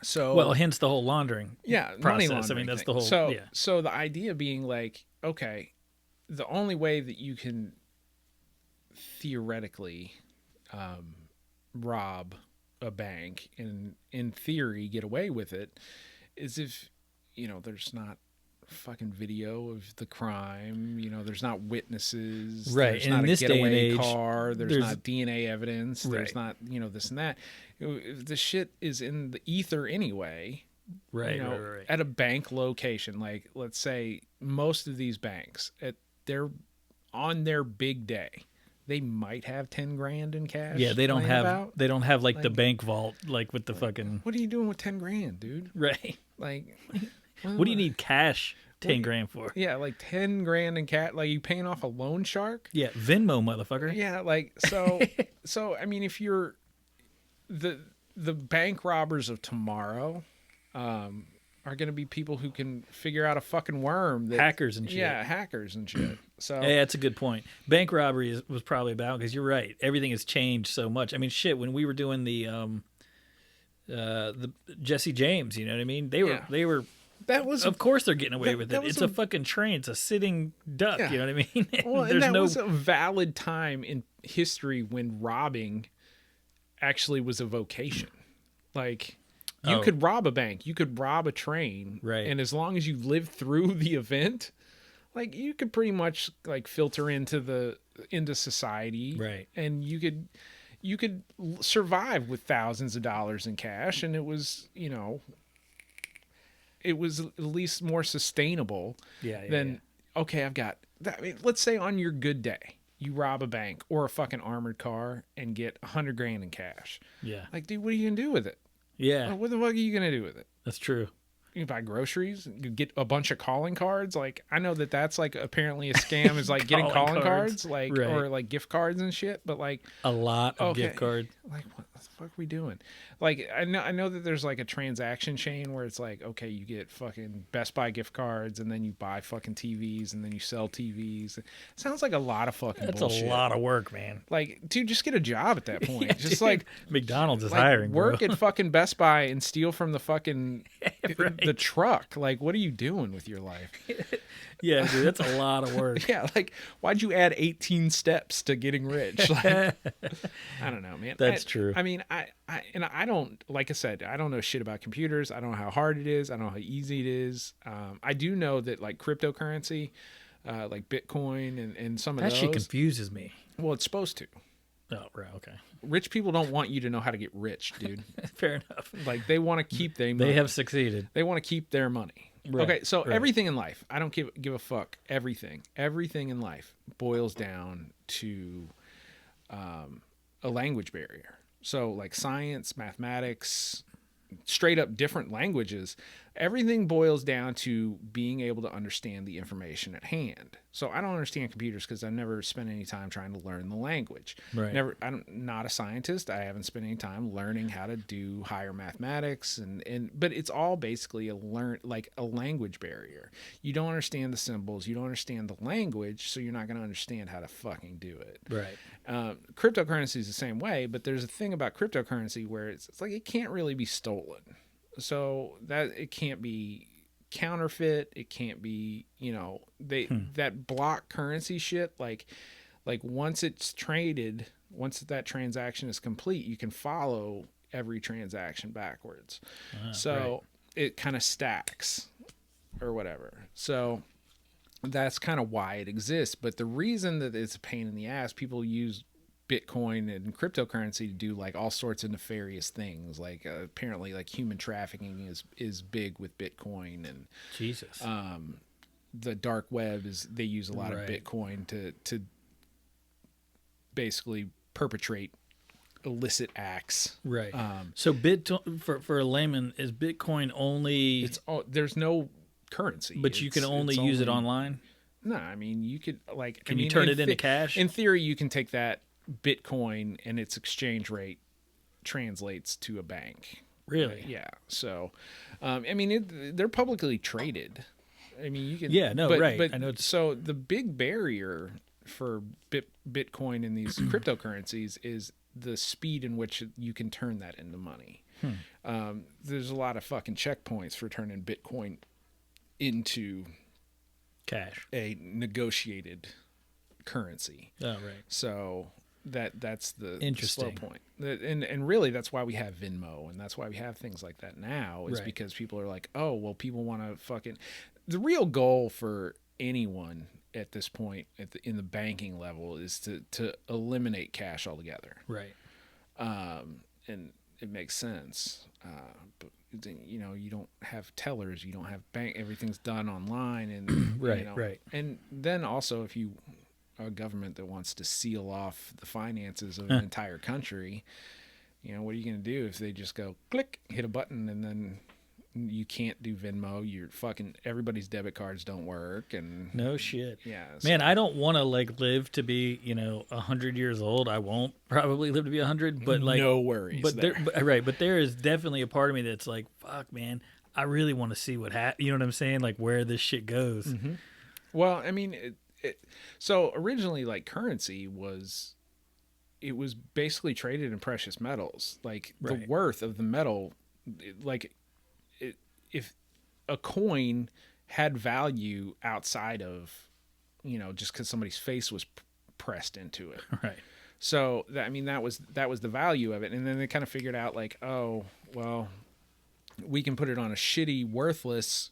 So well, hence the whole laundering. Yeah, process. Money laundering. I mean, that's thing. the whole. So the idea being like, okay, the only way that you can theoretically rob a bank and in theory get away with it is if, there's not fucking video of the crime, there's not witnesses, right? There's and not in a this day and getaway age, car, there's not DNA evidence, there's not, this and that. The shit is in the ether anyway. Right. At a bank location, like let's say most of these banks on their big day, they might have 10 grand in cash. Yeah, they don't have like the bank vault like with the fucking. What are you doing with 10 grand, dude? Right. Like, what do you need cash 10 grand for? Yeah, like 10 grand in cash. Like you paying off a loan shark? Yeah, Venmo, motherfucker. Yeah, like so. I mean, if you're the bank robbers of tomorrow, are going to be people who can figure out a fucking worm. Hackers and shit. Yeah, hackers and shit. So yeah, that's a good point. Bank robbery was probably about, because you're right. Everything has changed so much. I mean, shit, when we were doing the Jesse James, you know what I mean? They were. That was, of course, they're getting away with it. It's a fucking train. It's a sitting duck. Yeah. You know what I mean? Well, and that was a valid time in history when robbing actually was a vocation. Like, you could rob a bank, you could rob a train, right? And as long as you lived through the event, like you could pretty much like filter into society, right? And you could survive with thousands of dollars in cash, and it was it was at least more sustainable than okay, I've got that. I mean, let's say on your good day you rob a bank or a fucking armored car and get 100 grand in cash. Yeah, like, dude, what are you gonna do with it? Yeah, what the fuck are you gonna do with it? That's true. You buy groceries, you get a bunch of calling cards. Like, I know that's like apparently a scam is like getting calling cards, like right. Or like gift cards and shit. But like a lot of gift cards. Like, what the fuck are we doing? Like, I know that there's like a transaction chain where it's like, okay, you get fucking Best Buy gift cards, and then you buy fucking TVs, and then you sell TVs. It sounds like a lot of fucking bullshit. That's a lot of work, man. Like, dude, just get a job at that point. Just dude, like McDonald's is hiring. Work at fucking Best Buy and steal from the fucking right. The truck. Like, what are you doing with your life? Yeah, dude, that's a lot of work. Yeah, like, why'd you add 18 steps to getting rich? Like, I don't know, man. That's true. I mean, I don't, like I said, I don't know shit about computers. I don't know how hard it is. I don't know how easy it is. I do know that like cryptocurrency, like Bitcoin and some of those. That shit confuses me. Well, it's supposed to. Oh, right, okay. Rich people don't want you to know how to get rich, dude. Fair enough. Like, they want to keep their money. They have succeeded. They want to keep their money. Right, okay, so right. Everything in life, I don't give a fuck. Everything in life boils down to a language barrier. So like science, mathematics, straight up different languages, everything boils down to being able to understand the information at hand. So I don't understand computers because I've never spent any time trying to learn the language. Right. I'm not a scientist. I haven't spent any time learning how to do higher mathematics but it's all basically a language barrier. You don't understand the symbols, you don't understand the language, so you're not going to understand how to fucking do it. Right. Cryptocurrency is the same way, but there's a thing about cryptocurrency where it's like it can't really be stolen. So that it can't be counterfeit. It can't be, that block currency shit. Like once it's traded, once that transaction is complete, you can follow every transaction backwards. So right. It kind of stacks or whatever. So that's kind of why it exists. But the reason that it's a pain in the ass, people use Bitcoin and cryptocurrency to do like all sorts of nefarious things. Like apparently like human trafficking is big with Bitcoin, and Jesus. The dark web they use a lot right. of Bitcoin to basically perpetrate illicit acts. Right. So for a layman, is Bitcoin only? There's no currency, but you can only use it online. No, I mean you could like. Can you turn it into cash? In theory, you can take that Bitcoin and its exchange rate translates to a bank. Really? Yeah. So, I mean, they're publicly traded. I mean, you can. Yeah. No. Right. But I know. So the big barrier for Bitcoin and these cryptocurrencies is the speed in which you can turn that into money. There's a lot of fucking checkpoints for turning Bitcoin into cash, a negotiated currency. Oh, right. So that's the slow Interesting. point. And really that's why we have Venmo, and that's why we have things like that now, is Right. because people are like, oh, well, people want to fucking, the real goal for anyone at this point in the banking level is to eliminate cash altogether. Right. And it makes sense. But you know, you don't have tellers, you don't have bank, everything's done online, and Right, you know, right. And then also, if you are a government that wants to seal off the finances of an entire country, you know, what are you going to do if they just go click, hit a button, and then you can't do Venmo? You're fucking, everybody's debit cards don't work, and No shit. yeah, Man, I don't want to like live to be, 100 years old. I won't probably live to be 100, but like no worries. But right, but there is definitely a part of me that's like, fuck, man, I really want to see what happens. You know what I'm saying? Like where this shit goes. Mm-hmm. Well, I mean, so originally, like, currency was basically traded in precious metals. Like Right. the worth of the metal, like if a coin had value outside of, just because somebody's face was pressed into it. Right. So that was the value of it. And then they kind of figured out, like, oh, well, we can put it on a shitty, worthless,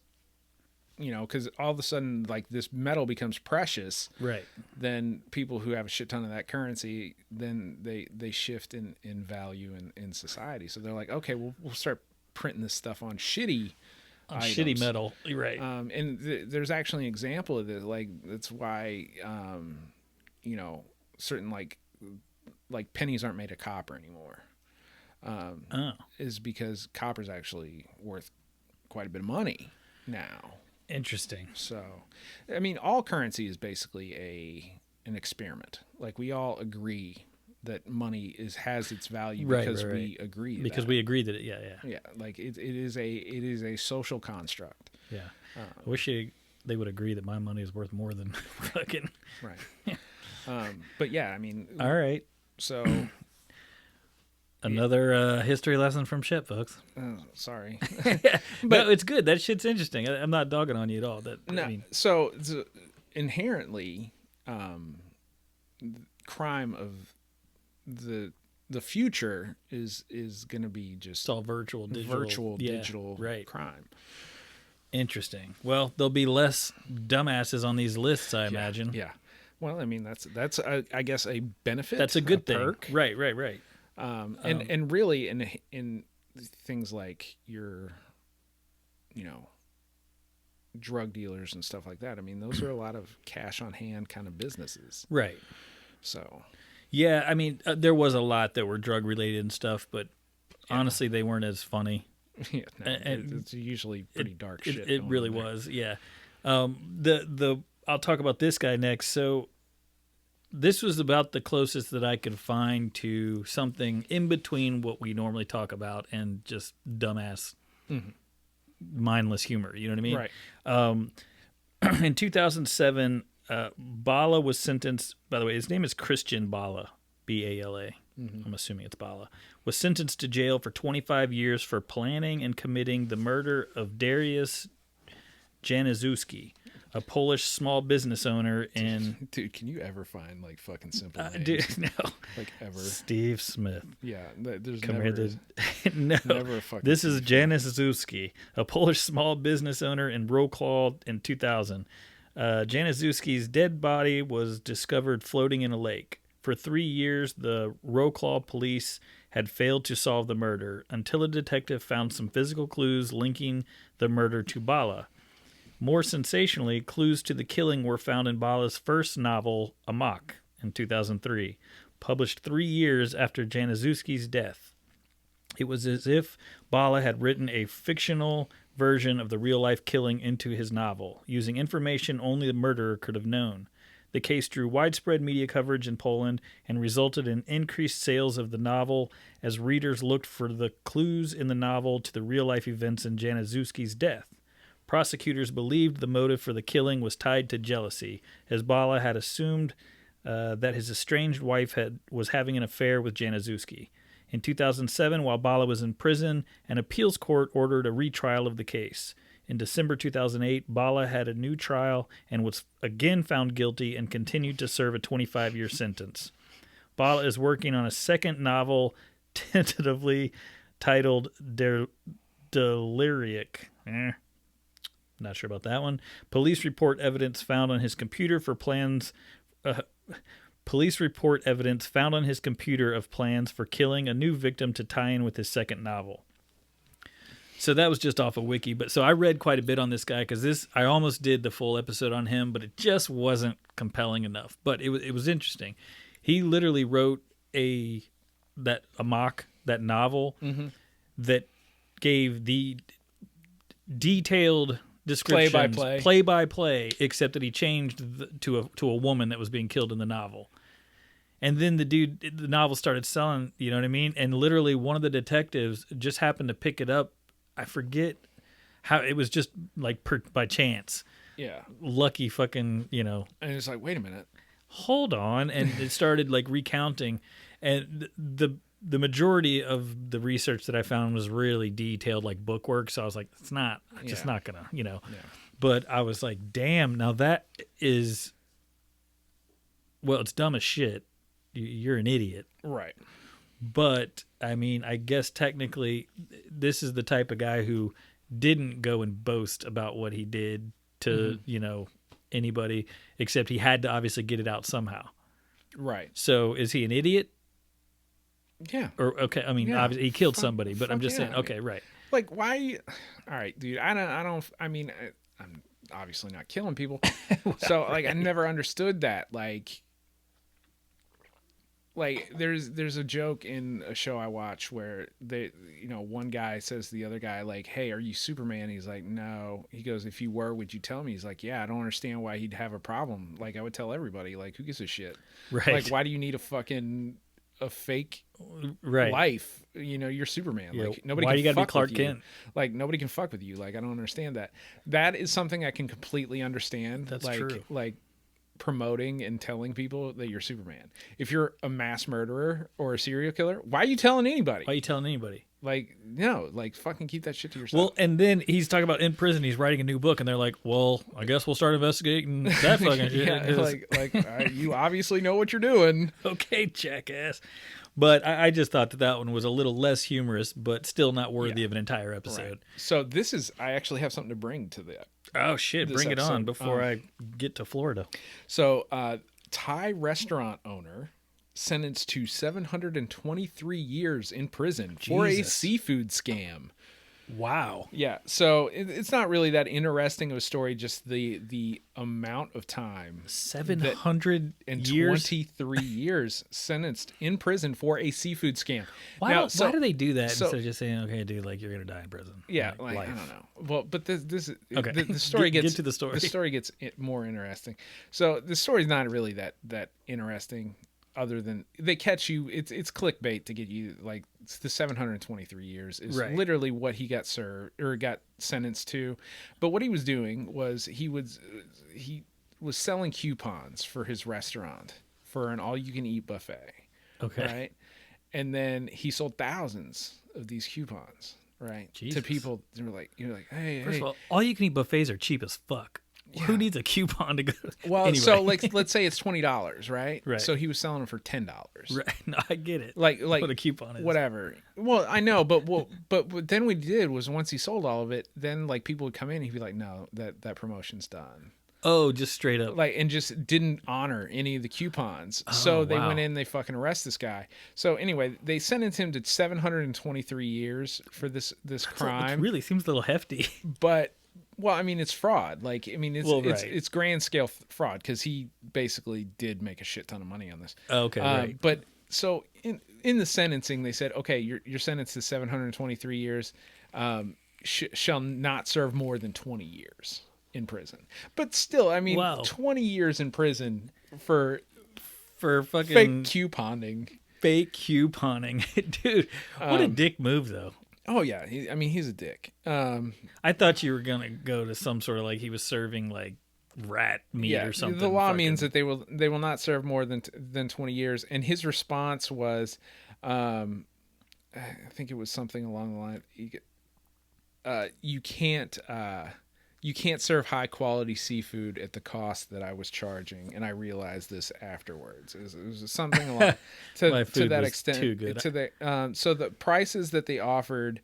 because all of a sudden, like, this metal becomes precious. Right. Then people who have a shit ton of that currency, then they shift in value in society. So they're like, okay, we'll start printing this stuff on shitty Shitty metal. Right. And there's actually an example of this. Like, that's why, certain like pennies aren't made of copper anymore. Is because copper's actually worth quite a bit of money now. Interesting. So, I mean, all currency is basically an experiment. Like, we all agree that money has its value because we agree. Because we agree that it. Yeah. Yeah, like it is a social construct. Yeah. I wish they would agree that my money is worth more than fucking. Right. But yeah, I mean. All right. So. Another history lesson from Shep, folks. Sorry. But no, it's good. That shit's interesting. I'm not dogging on you at all. So inherently, crime of the future is going to be just it's all digital digital crime. Interesting. Well, there'll be less dumbasses on these lists, I imagine. Yeah. Well, I mean, that's I guess a benefit. That's a good thing. Perk. Right. And really in things like your, drug dealers and stuff like that. I mean, those are a lot of cash on hand kind of businesses. Right. So. Yeah, I mean, there was a lot that were drug related and stuff, but honestly, they weren't as funny. Yeah, no, it's usually pretty dark shit. It really was. Yeah. I'll talk about this guy next. So this was about the closest that I could find to something in between what we normally talk about and just dumbass, mindless humor. You know what I mean? Right. In 2007, Bala was sentenced. By the way, his name is Christian Bala, Bala. I'm assuming it's Bala. Was sentenced to jail for 25 years for planning and committing the murder of Dariusz Januszewski, a Polish small business owner in... Dude, can you ever find, like, fucking simple names? Dude, no. Like, ever? Steve Smith. Yeah, there's No, never a fucking... This is Januszewski, a Polish small business owner in Wrocław in 2000. Januszewski's dead body was discovered floating in a lake. For 3 years, the Wrocław police had failed to solve the murder until a detective found some physical clues linking the murder to Bala. More sensationally, clues to the killing were found in Bala's first novel, Amok, in 2003, published 3 years after Januszewski's death. It was as if Bala had written a fictional version of the real-life killing into his novel, using information only the murderer could have known. The case drew widespread media coverage in Poland and resulted in increased sales of the novel as readers looked for the clues in the novel to the real-life events in Januszewski's death. Prosecutors believed the motive for the killing was tied to jealousy, as Bala had assumed that his estranged wife was having an affair with Januszewski. In 2007, while Bala was in prison, an appeals court ordered a retrial of the case. In December 2008, Bala had a new trial and was again found guilty and continued to serve a 25-year sentence. BOTE is working on a second novel, tentatively titled Deliriac. Not sure about that one. Police report evidence found on his computer of plans for killing a new victim to tie in with his second novel. So that was just off of Wiki. But so I read quite a bit on this guy because I almost did the full episode on him, but it just wasn't compelling enough. But it was interesting. He literally wrote that novel that gave the detailed descriptions, play by play, except that he changed to a woman that was being killed in the novel. And then the novel started selling, you know what I mean? And literally one of the detectives just happened to pick it up. I forget how it was, just like by chance. Yeah. Lucky fucking, And it's like, wait a minute. Hold on. And it started like recounting. And the majority of the research that I found was really detailed, like bookwork. So I was like, I'm just not going to, Yeah. But I was like, damn, now that is, well, it's dumb as shit. You're an idiot. Right. But, I mean, I guess technically this is the type of guy who didn't go and boast about what he did to, anybody, except he had to obviously get it out somehow. Right. So is he an idiot? Yeah. Or, okay, I mean, obviously he killed somebody, but I'm just saying, okay, right. Like, why? All right, dude, I'm obviously not killing people. Well, so, like, I never understood that. Like there's a joke in a show I watch where one guy says to the other guy, like, hey, are you Superman? He's like, no. He goes, if you were, would you tell me? He's like, yeah, I don't understand why he'd have a problem. Like, I would tell everybody. Like, who gives a shit? Right. Like, why do you need a fake life? You're Superman. Yeah. Like, nobody why can you gotta fuck be Clark with Kent? You. Like, nobody can fuck with you. Like, I don't understand that. That is something I can completely understand. That's like, true. Like, promoting and telling people that you're Superman. If you're a mass murderer or a serial killer, why are you telling anybody? Like, no, like, fucking keep that shit to yourself. Well, and then he's talking about in prison, he's writing a new book, and they're like, well, I guess we'll start investigating that fucking shit. Yeah, you obviously know what you're doing. Okay, jackass. But I just thought that one was a little less humorous, but still not worthy of an entire episode. Right. So I actually have something to bring to that. Oh, shit. Bring it on before I get to Florida. So, Thai restaurant owner sentenced to 723 years in prison for a seafood scam. Wow. Yeah. So it's not really that interesting of a story, just the amount of time. 723 years sentenced in prison for a seafood scam. Why do they do that instead of just saying, okay, dude, like, you're going to die in prison? Yeah. Like, I don't know. Well, but this okay. the story get to the story. The story gets more interesting. So the story's not really that interesting. Other than they catch you, it's clickbait to get you. Like, the 723 years is literally what he got served or got sentenced to. But what he was doing was he was selling coupons for his restaurant for an all-you-can-eat buffet. Okay. Right, and then he sold thousands of these coupons. Right. Jesus. To people. You're like, hey. First of all, all-you-can-eat buffets are cheap as fuck. Yeah. Who needs a coupon to go? Well, anyway. So let's say it's $20, right? Right. So he was selling them for $10. Right. No, I get it. Like what a coupon is. Whatever. Well, I know, but what then we did was once he sold all of it, then like people would come in and he'd be like, no, that promotion's done. Oh, just straight up. Like, and just didn't honor any of the coupons. So they went in, they fucking arrest this guy. So anyway, they sentenced him to 723 years for this crime. It really seems a little hefty. But well, I mean, it's fraud. Like, I mean, it's grand scale fraud because he basically did make a shit ton of money on this. Oh, okay, right. But so in the sentencing, they said, okay, you're sentenced to 723 years, shall not serve more than 20 years in prison. But still, I mean, 20 years in prison for fucking fake couponing, dude. What a dick move, though. Oh yeah, he's a dick. I thought you were gonna go to some sort of like he was serving like rat meat or something. The law means that they will not serve more than 20 years. And his response was, I think it was something along the line, you you can't serve high quality seafood at the cost that I was charging, and I realized this afterwards. It was something along My to food that was extent. too good. To the so the prices that they offered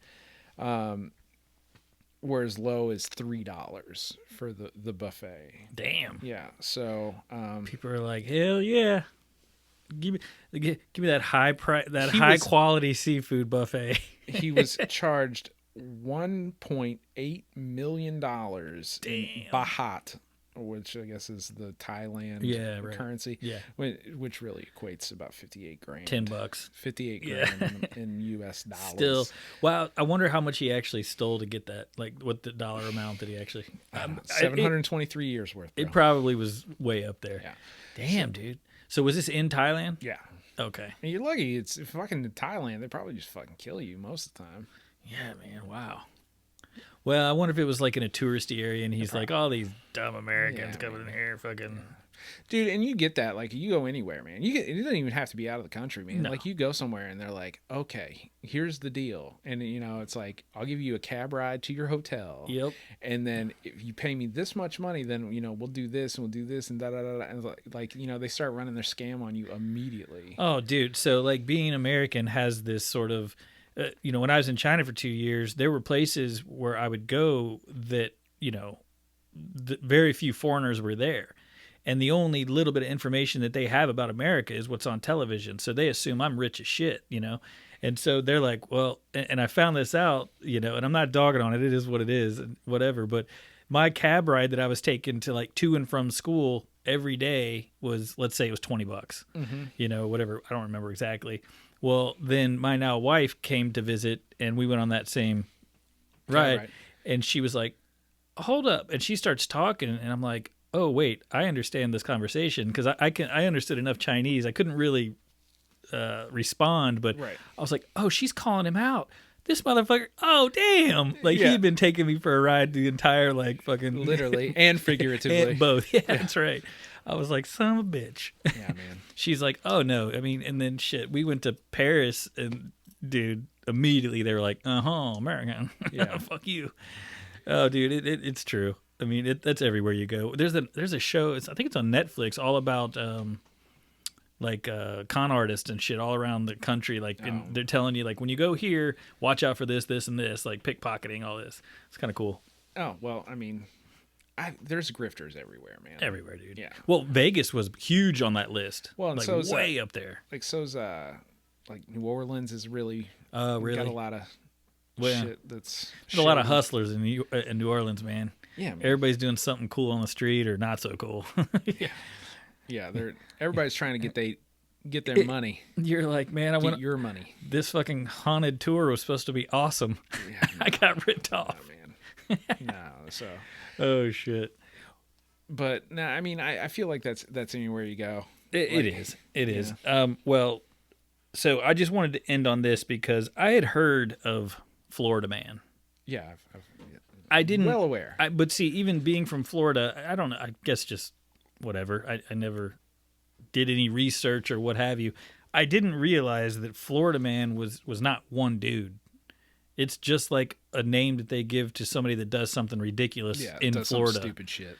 were as low as $3 for the buffet. Damn. Yeah, so People are like, hell yeah. Give me that high was- quality seafood buffet. he was charged $1.8 million in baht, which I guess is the Thailand currency. Yeah. Which really equates to about 58 grand. $10. 58 Yeah. grand in US dollars. Still, wow. I wonder how much he actually stole to get that. Like, what the dollar amount that he actually. 723 years worth. Bro. It probably was way up there. Yeah. Damn, dude. So was this in Thailand? Yeah. Okay. And you're lucky. It's fucking in Thailand. They probably just fucking kill you most of the time. Yeah, man. Wow. Well, I wonder if it was like in a touristy area and he's like, all these dumb Americans coming in here, fucking. Dude, and you get that. Like, you go anywhere, man. It doesn't even have to be out of the country, man. No. Like, you go somewhere and they're like, okay, here's the deal. And, it's like, I'll give you a cab ride to your hotel. Yep. And then if you pay me this much money, then, we'll do this and we'll do this and da-da-da-da. And, like, they start running their scam on you immediately. Oh, dude. So, like, being American has this sort of, when I was in China for 2 years, there were places where I would go that, very few foreigners were there. And the only little bit of information that they have about America is what's on television. So they assume I'm rich as shit, And so they're like, well, and I found this out, and I'm not dogging on it. It is what it is and whatever. But my cab ride that I was taking to like to and from school every day was, let's say it was $20, whatever. I don't remember exactly. Well, then my now wife came to visit and we went on that same ride. Right. And she was like, hold up. And she starts talking and I'm like, oh, wait, I understand this conversation because I understood enough Chinese. I couldn't really respond, but I was like, oh, she's calling him out. This motherfucker, oh, damn. Like, he'd been taking me for a ride the entire, like, fucking... Literally and figuratively. And both. Yeah, that's right. I was like, son of a bitch. Yeah, man. She's like, oh, no. I mean, and then shit, we went to Paris and, dude, immediately they were like, American. Yeah. Fuck you. Oh, dude, it's true. I mean, that's everywhere you go. There's a show. I think it's on Netflix, all about con artists and shit all around the country. Like, and they're telling you like when you go here, watch out for this, this, and this. Like pickpocketing, all this. It's kind of cool. Oh well, I mean, there's grifters everywhere, man. Everywhere, dude. Yeah. Well, Vegas was huge on that list. Well, and like so's way up there. Like so's like New Orleans is really really got a lot of shit that's. There's a lot of hustlers in New Orleans, man. Yeah, man. Everybody's doing something cool on the street or not so cool. Yeah, everybody's trying to get their money. You're like, man, I want your money. This fucking haunted tour was supposed to be awesome. Yeah, I got ripped off. Oh, man. No, so. Oh shit. But no, I mean, I feel like that's anywhere you go. It is. Well, so I just wanted to end on this because I had heard of Florida Man. Yeah, I didn't. Well aware. But see, even being from Florida, I don't know. I guess just whatever. I never did any research or what have you. I didn't realize that Florida Man was not one dude. It's just like a name that they give to somebody that does something ridiculous in Florida. Some stupid shit.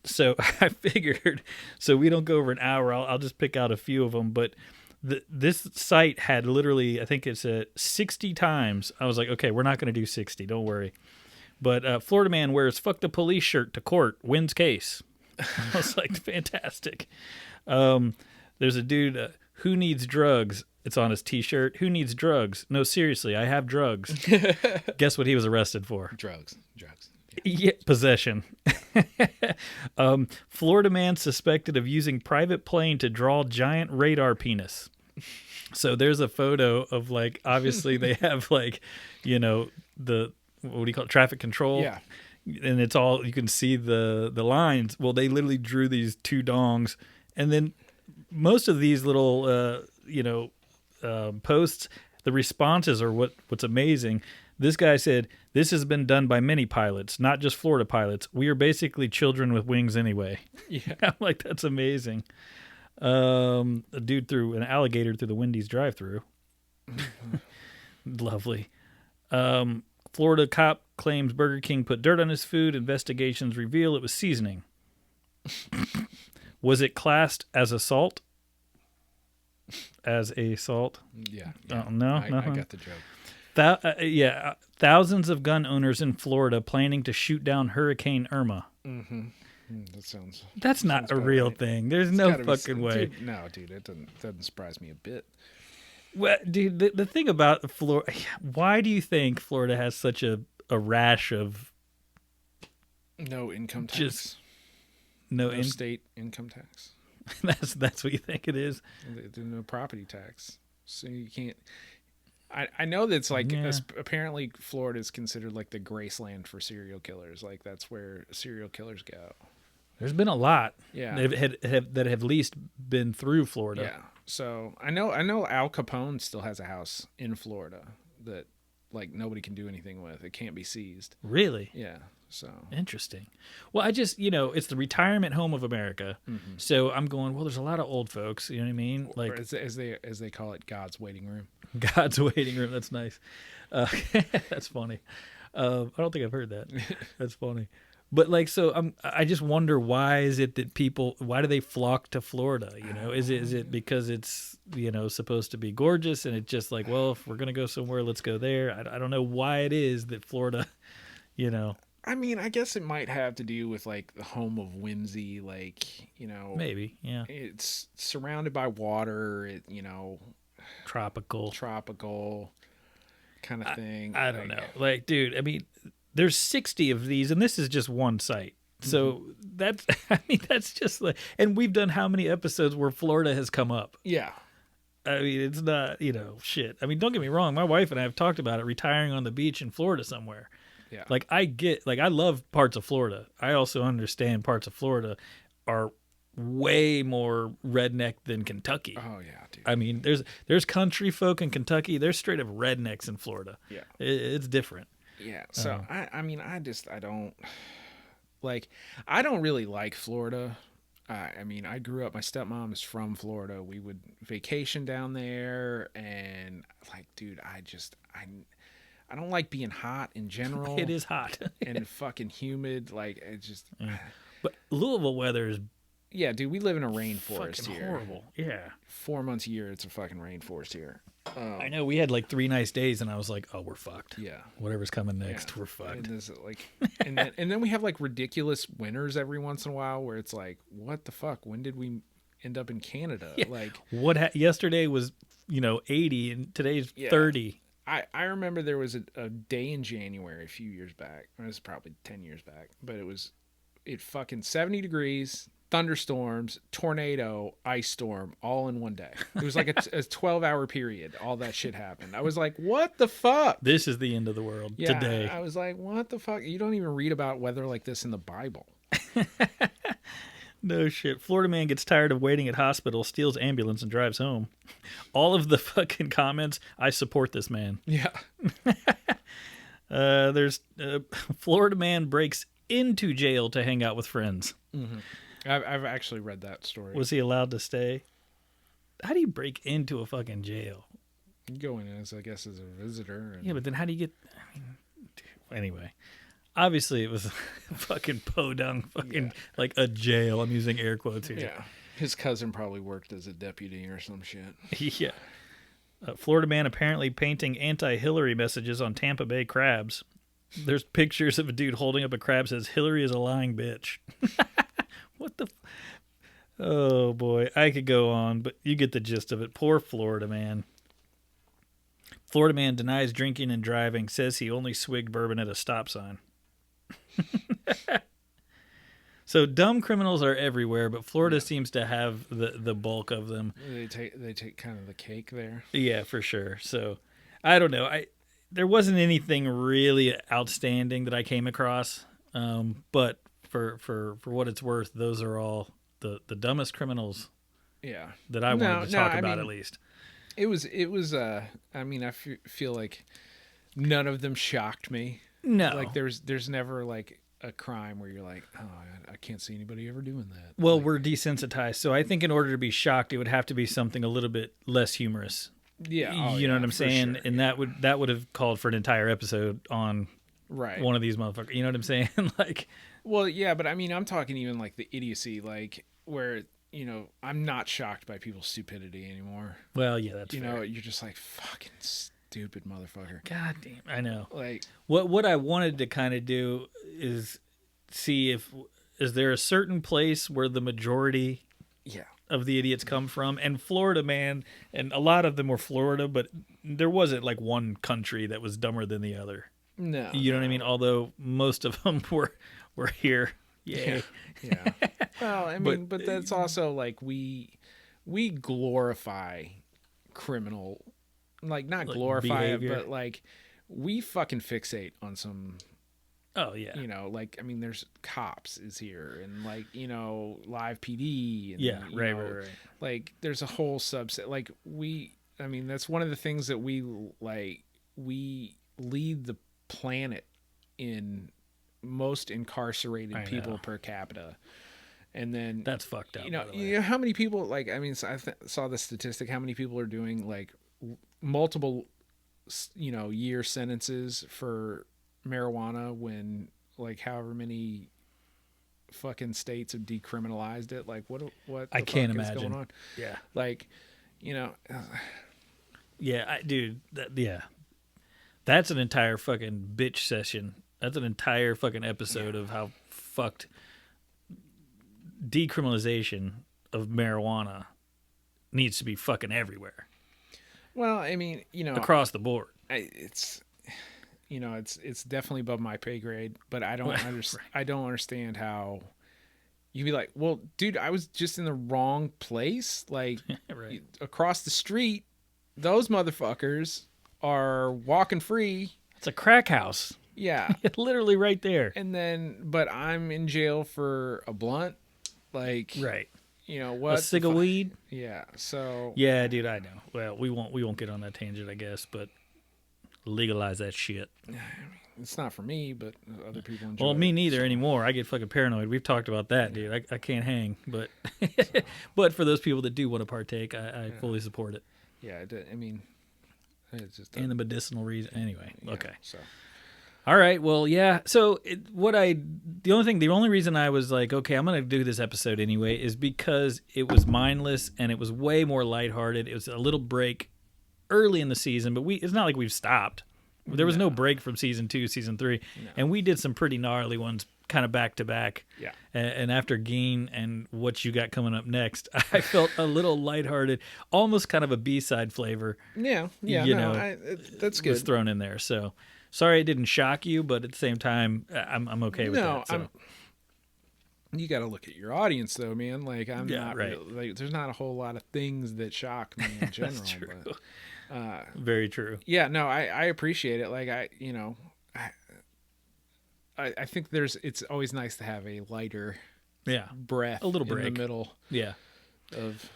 So I figured, so we don't go over an hour. I'll just pick out a few of them. But this site had literally, I think it's 60 times. I was like, okay, we're not going to do 60. Don't worry. But Florida Man wears "fuck the police" shirt to court, wins case. I was like, fantastic. There's a dude who needs drugs. It's on his T-shirt. Who needs drugs? No, seriously, I have drugs. Guess what he was arrested for? Drugs. Yeah, possession. Florida man suspected of using private plane to draw giant radar penis. So there's a photo of like, obviously they have like, the what do you call it? Traffic control. Yeah. And it's all, you can see the lines. Well, they literally drew these two dongs. And then most of these little, posts, the responses are what's amazing. This guy said, "This has been done by many pilots, not just Florida pilots. We are basically children with wings anyway." Yeah. I'm like, that's amazing. A dude threw an alligator through the Wendy's drive-thru. Lovely. Florida cop claims Burger King put dirt on his food. Investigations reveal it was seasoning. Was it classed as assault? As a assault? Yeah. Oh, no, I got the joke. Thousands of gun owners in Florida planning to shoot down Hurricane Irma. Mm-hmm. That sounds. That's not a real thing. There's no fucking way. Dude, no, dude, it doesn't surprise me a bit. Well, dude, the thing about Florida, why do you think Florida has such a rash of no income tax? Just no state income tax. That's what you think it is? There's no property tax, so you can't. I know that's like apparently Florida is considered like the Graceland for serial killers. Like that's where serial killers go. There's been a lot, yeah, that have at least been through Florida. Yeah, so I know Al Capone still has a house in Florida that like nobody can do anything with. It can't be seized. Really? Yeah. So interesting. Well, I just it's the retirement home of America. Mm-hmm. So I'm going. Well, there's a lot of old folks. You know what I mean? Like or as they call it, God's waiting room. God's waiting room. That's nice. That's funny. I don't think I've heard that. That's funny. But like, so I just wonder, why is it that why do they flock to Florida? Is it because it's, supposed to be gorgeous and it's just like, well, if we're going to go somewhere, let's go there. I don't know why it is that Florida, I mean, I guess it might have to do with like the home of whimsy, like, maybe, yeah. It's surrounded by water, tropical kind of thing. I don't know. Like, dude, I mean, there's 60 of these, and this is just one site. So that's just like, and we've done how many episodes where Florida has come up? Yeah. I mean, it's not, shit. I mean, don't get me wrong. My wife and I have talked about it, retiring on the beach in Florida somewhere. Yeah. Like, I love parts of Florida. I also understand parts of Florida are way more redneck than Kentucky. Oh, yeah, dude. I mean, there's country folk in Kentucky. There's straight up rednecks in Florida. Yeah. It's different. Yeah. So, I don't really like Florida. I mean, I grew up, my stepmom is from Florida. We would vacation down there, and like, dude, I don't like being hot in general. It is hot. And fucking humid. Like, it's just. But Louisville weather is. Yeah, dude, we live in a rainforest fucking here. Horrible. Yeah. 4 months a year, it's a fucking rainforest here. I know, we had like 3 nice days, and I was like, oh, we're fucked. Yeah. Whatever's coming next, we're fucked. And then we have like ridiculous winters every once in a while where it's like, what the fuck? When did we end up in Canada? Yeah. Like, yesterday was 80, and today's 30. I remember there was a day in January a few years back. It was probably 10 years back, but it fucking 70 degrees, thunderstorms, tornado, ice storm, all in one day. It was like a 12-hour period. All that shit happened. I was like, what the fuck? This is the end of the world today. I was like, what the fuck? You don't even read about weather like this in the Bible. No shit. Florida man gets tired of waiting at hospital, steals ambulance, and drives home. All of the fucking comments, I support this man. Yeah. There's Florida man breaks into jail to hang out with friends. Mm-hmm. I've actually read that story. Was he allowed to stay? How do you break into a fucking jail? You go in as a visitor. Yeah, but then how do you get? Anyway. Obviously, it was fucking podunk, like a jail. I'm using air quotes here. Yeah. His cousin probably worked as a deputy or some shit. Yeah. Florida man apparently painting anti-Hillary messages on Tampa Bay crabs. There's pictures of a dude holding up a crab says, Hillary is a lying bitch. What the... Oh, boy. I could go on, but you get the gist of it. Poor Florida man. Florida man denies drinking and driving, says he only swigged bourbon at a stop sign. So dumb criminals are everywhere, but Florida seems to have the bulk of them. They take kind of the cake there. Yeah, for sure. So I don't know. There wasn't anything really outstanding that I came across, but for what it's worth, those are all the dumbest criminals. Yeah, that I wanted to talk about, at least. It was. I mean, I feel like none of them shocked me. No, like there's never like a crime where you're like, oh, I can't see anybody ever doing that. Well, we're desensitized, so I think in order to be shocked, it would have to be something a little bit less humorous. Yeah. You know what I'm saying? Sure. And that would have called for an entire episode on Right. one of these motherfuckers. You know what I'm saying? Like, Well, yeah, but I mean, I'm talking even like the idiocy, like where, I'm not shocked by people's stupidity anymore. well, yeah, that's fair. You're just like, fucking stupid motherfucker. God damn, I know. Like, What I wanted to kind of do is see if is there a certain place where the majority yeah. of the idiots come from. And Florida, man, and a lot of them were Florida, but there wasn't like one country that was dumber than the other. No. You know what I mean? Although most of them were here. Yay. Yeah. Well, I mean, but that's also like we glorify criminal, like not glorify behavior. it, but like we fucking fixate on some. Oh yeah. Like, I mean, there's cops is here and like, live PD. And, Yeah. Right. Like there's a whole subset. Like I mean, that's one of the things that we lead the planet in most incarcerated people per capita. And then that's fucked up. You know how many people, like, I mean, I saw the statistic, how many people are doing like multiple, year sentences for marijuana when like however many fucking states have decriminalized it. Like what I can't imagine. is going on? Yeah. Like, yeah, dude. That's an entire fucking bitch session. That's an entire fucking episode of how fucked decriminalization of marijuana needs to be fucking everywhere. Well, I mean, across the board. It's definitely above my pay grade, but I don't I don't understand how you'd be like, well, dude, I was just in the wrong place. Like right. Across the street, those motherfuckers are walking free. It's a crack house. Yeah. Literally right there. And then, but I'm in jail for a blunt. Like, right. What? A cig of weed? Yeah. So. Yeah, dude, I know. Well, we won't get on that tangent, I guess, but legalize that shit. It's not for me, but other people enjoy it. Well, me neither anymore. I get fucking paranoid. We've talked about that, dude. I can't hang, but but for those people that do want to partake, I fully support it. Yeah, I mean, it's just and the medicinal reason. Anyway, okay. So. All right. Well, yeah. So the only reason I was like, okay, I'm going to do this episode anyway is because it was mindless and it was way more lighthearted. It was a little break early in the season, but it's not like we've stopped. There was no break from season 2, season 3, and we did some pretty gnarly ones kind of back to back. Yeah. And after Gein and what you got coming up next, I felt a little lighthearted, almost kind of a B-side flavor. Yeah. That's good. Was thrown in there. So sorry it didn't shock you, but at the same time, I'm okay with that. So. You got to look at your audience, though, man. Like right. Like, there's not a whole lot of things that shock me in general. That's true. But, very true. Yeah, no, I appreciate it. Like I think it's always nice to have a lighter, breath, a little break in the middle, of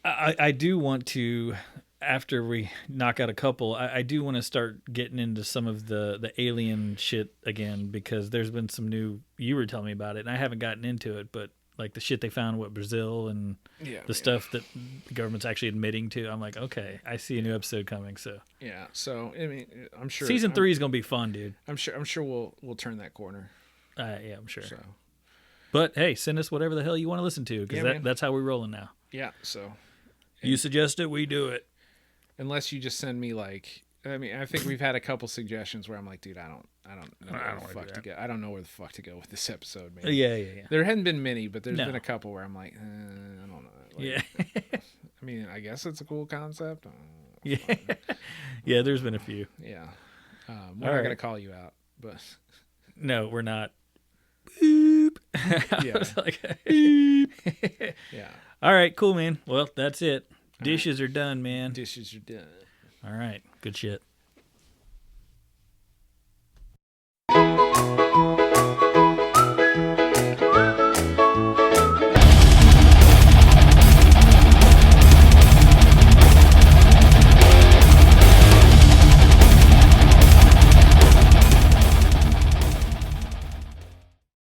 I do want to, after we knock out a couple, I do want to start getting into some of the alien shit again, because there's been some new, you were telling me about it and I haven't gotten into it, but like the shit they found with Brazil and the stuff that the government's actually admitting to, I'm like, okay, I see a new episode coming. So so I mean, I'm sure season 3 is gonna be fun, dude. I'm sure we'll turn that corner. Yeah, I'm sure. So. But hey, send us whatever the hell you want to listen to, because that's how we're rolling now. Yeah. So you suggest it, we do it. Unless you just send me like, I mean, I think we've had a couple suggestions where I'm like, dude, I don't know where the fuck to go. I don't know where the fuck to go with this episode, man. Yeah. There hadn't been many, but there's been a couple where I'm like, I don't know. Like, I mean, I guess it's a cool concept. Yeah, there's been a few. Yeah. We're not going to call you out, but. No, we're not. Boop. Yeah. Like, boop. Yeah. All right, cool, man. Well, that's it. Dishes are done, man. Dishes are done. All right. Good shit.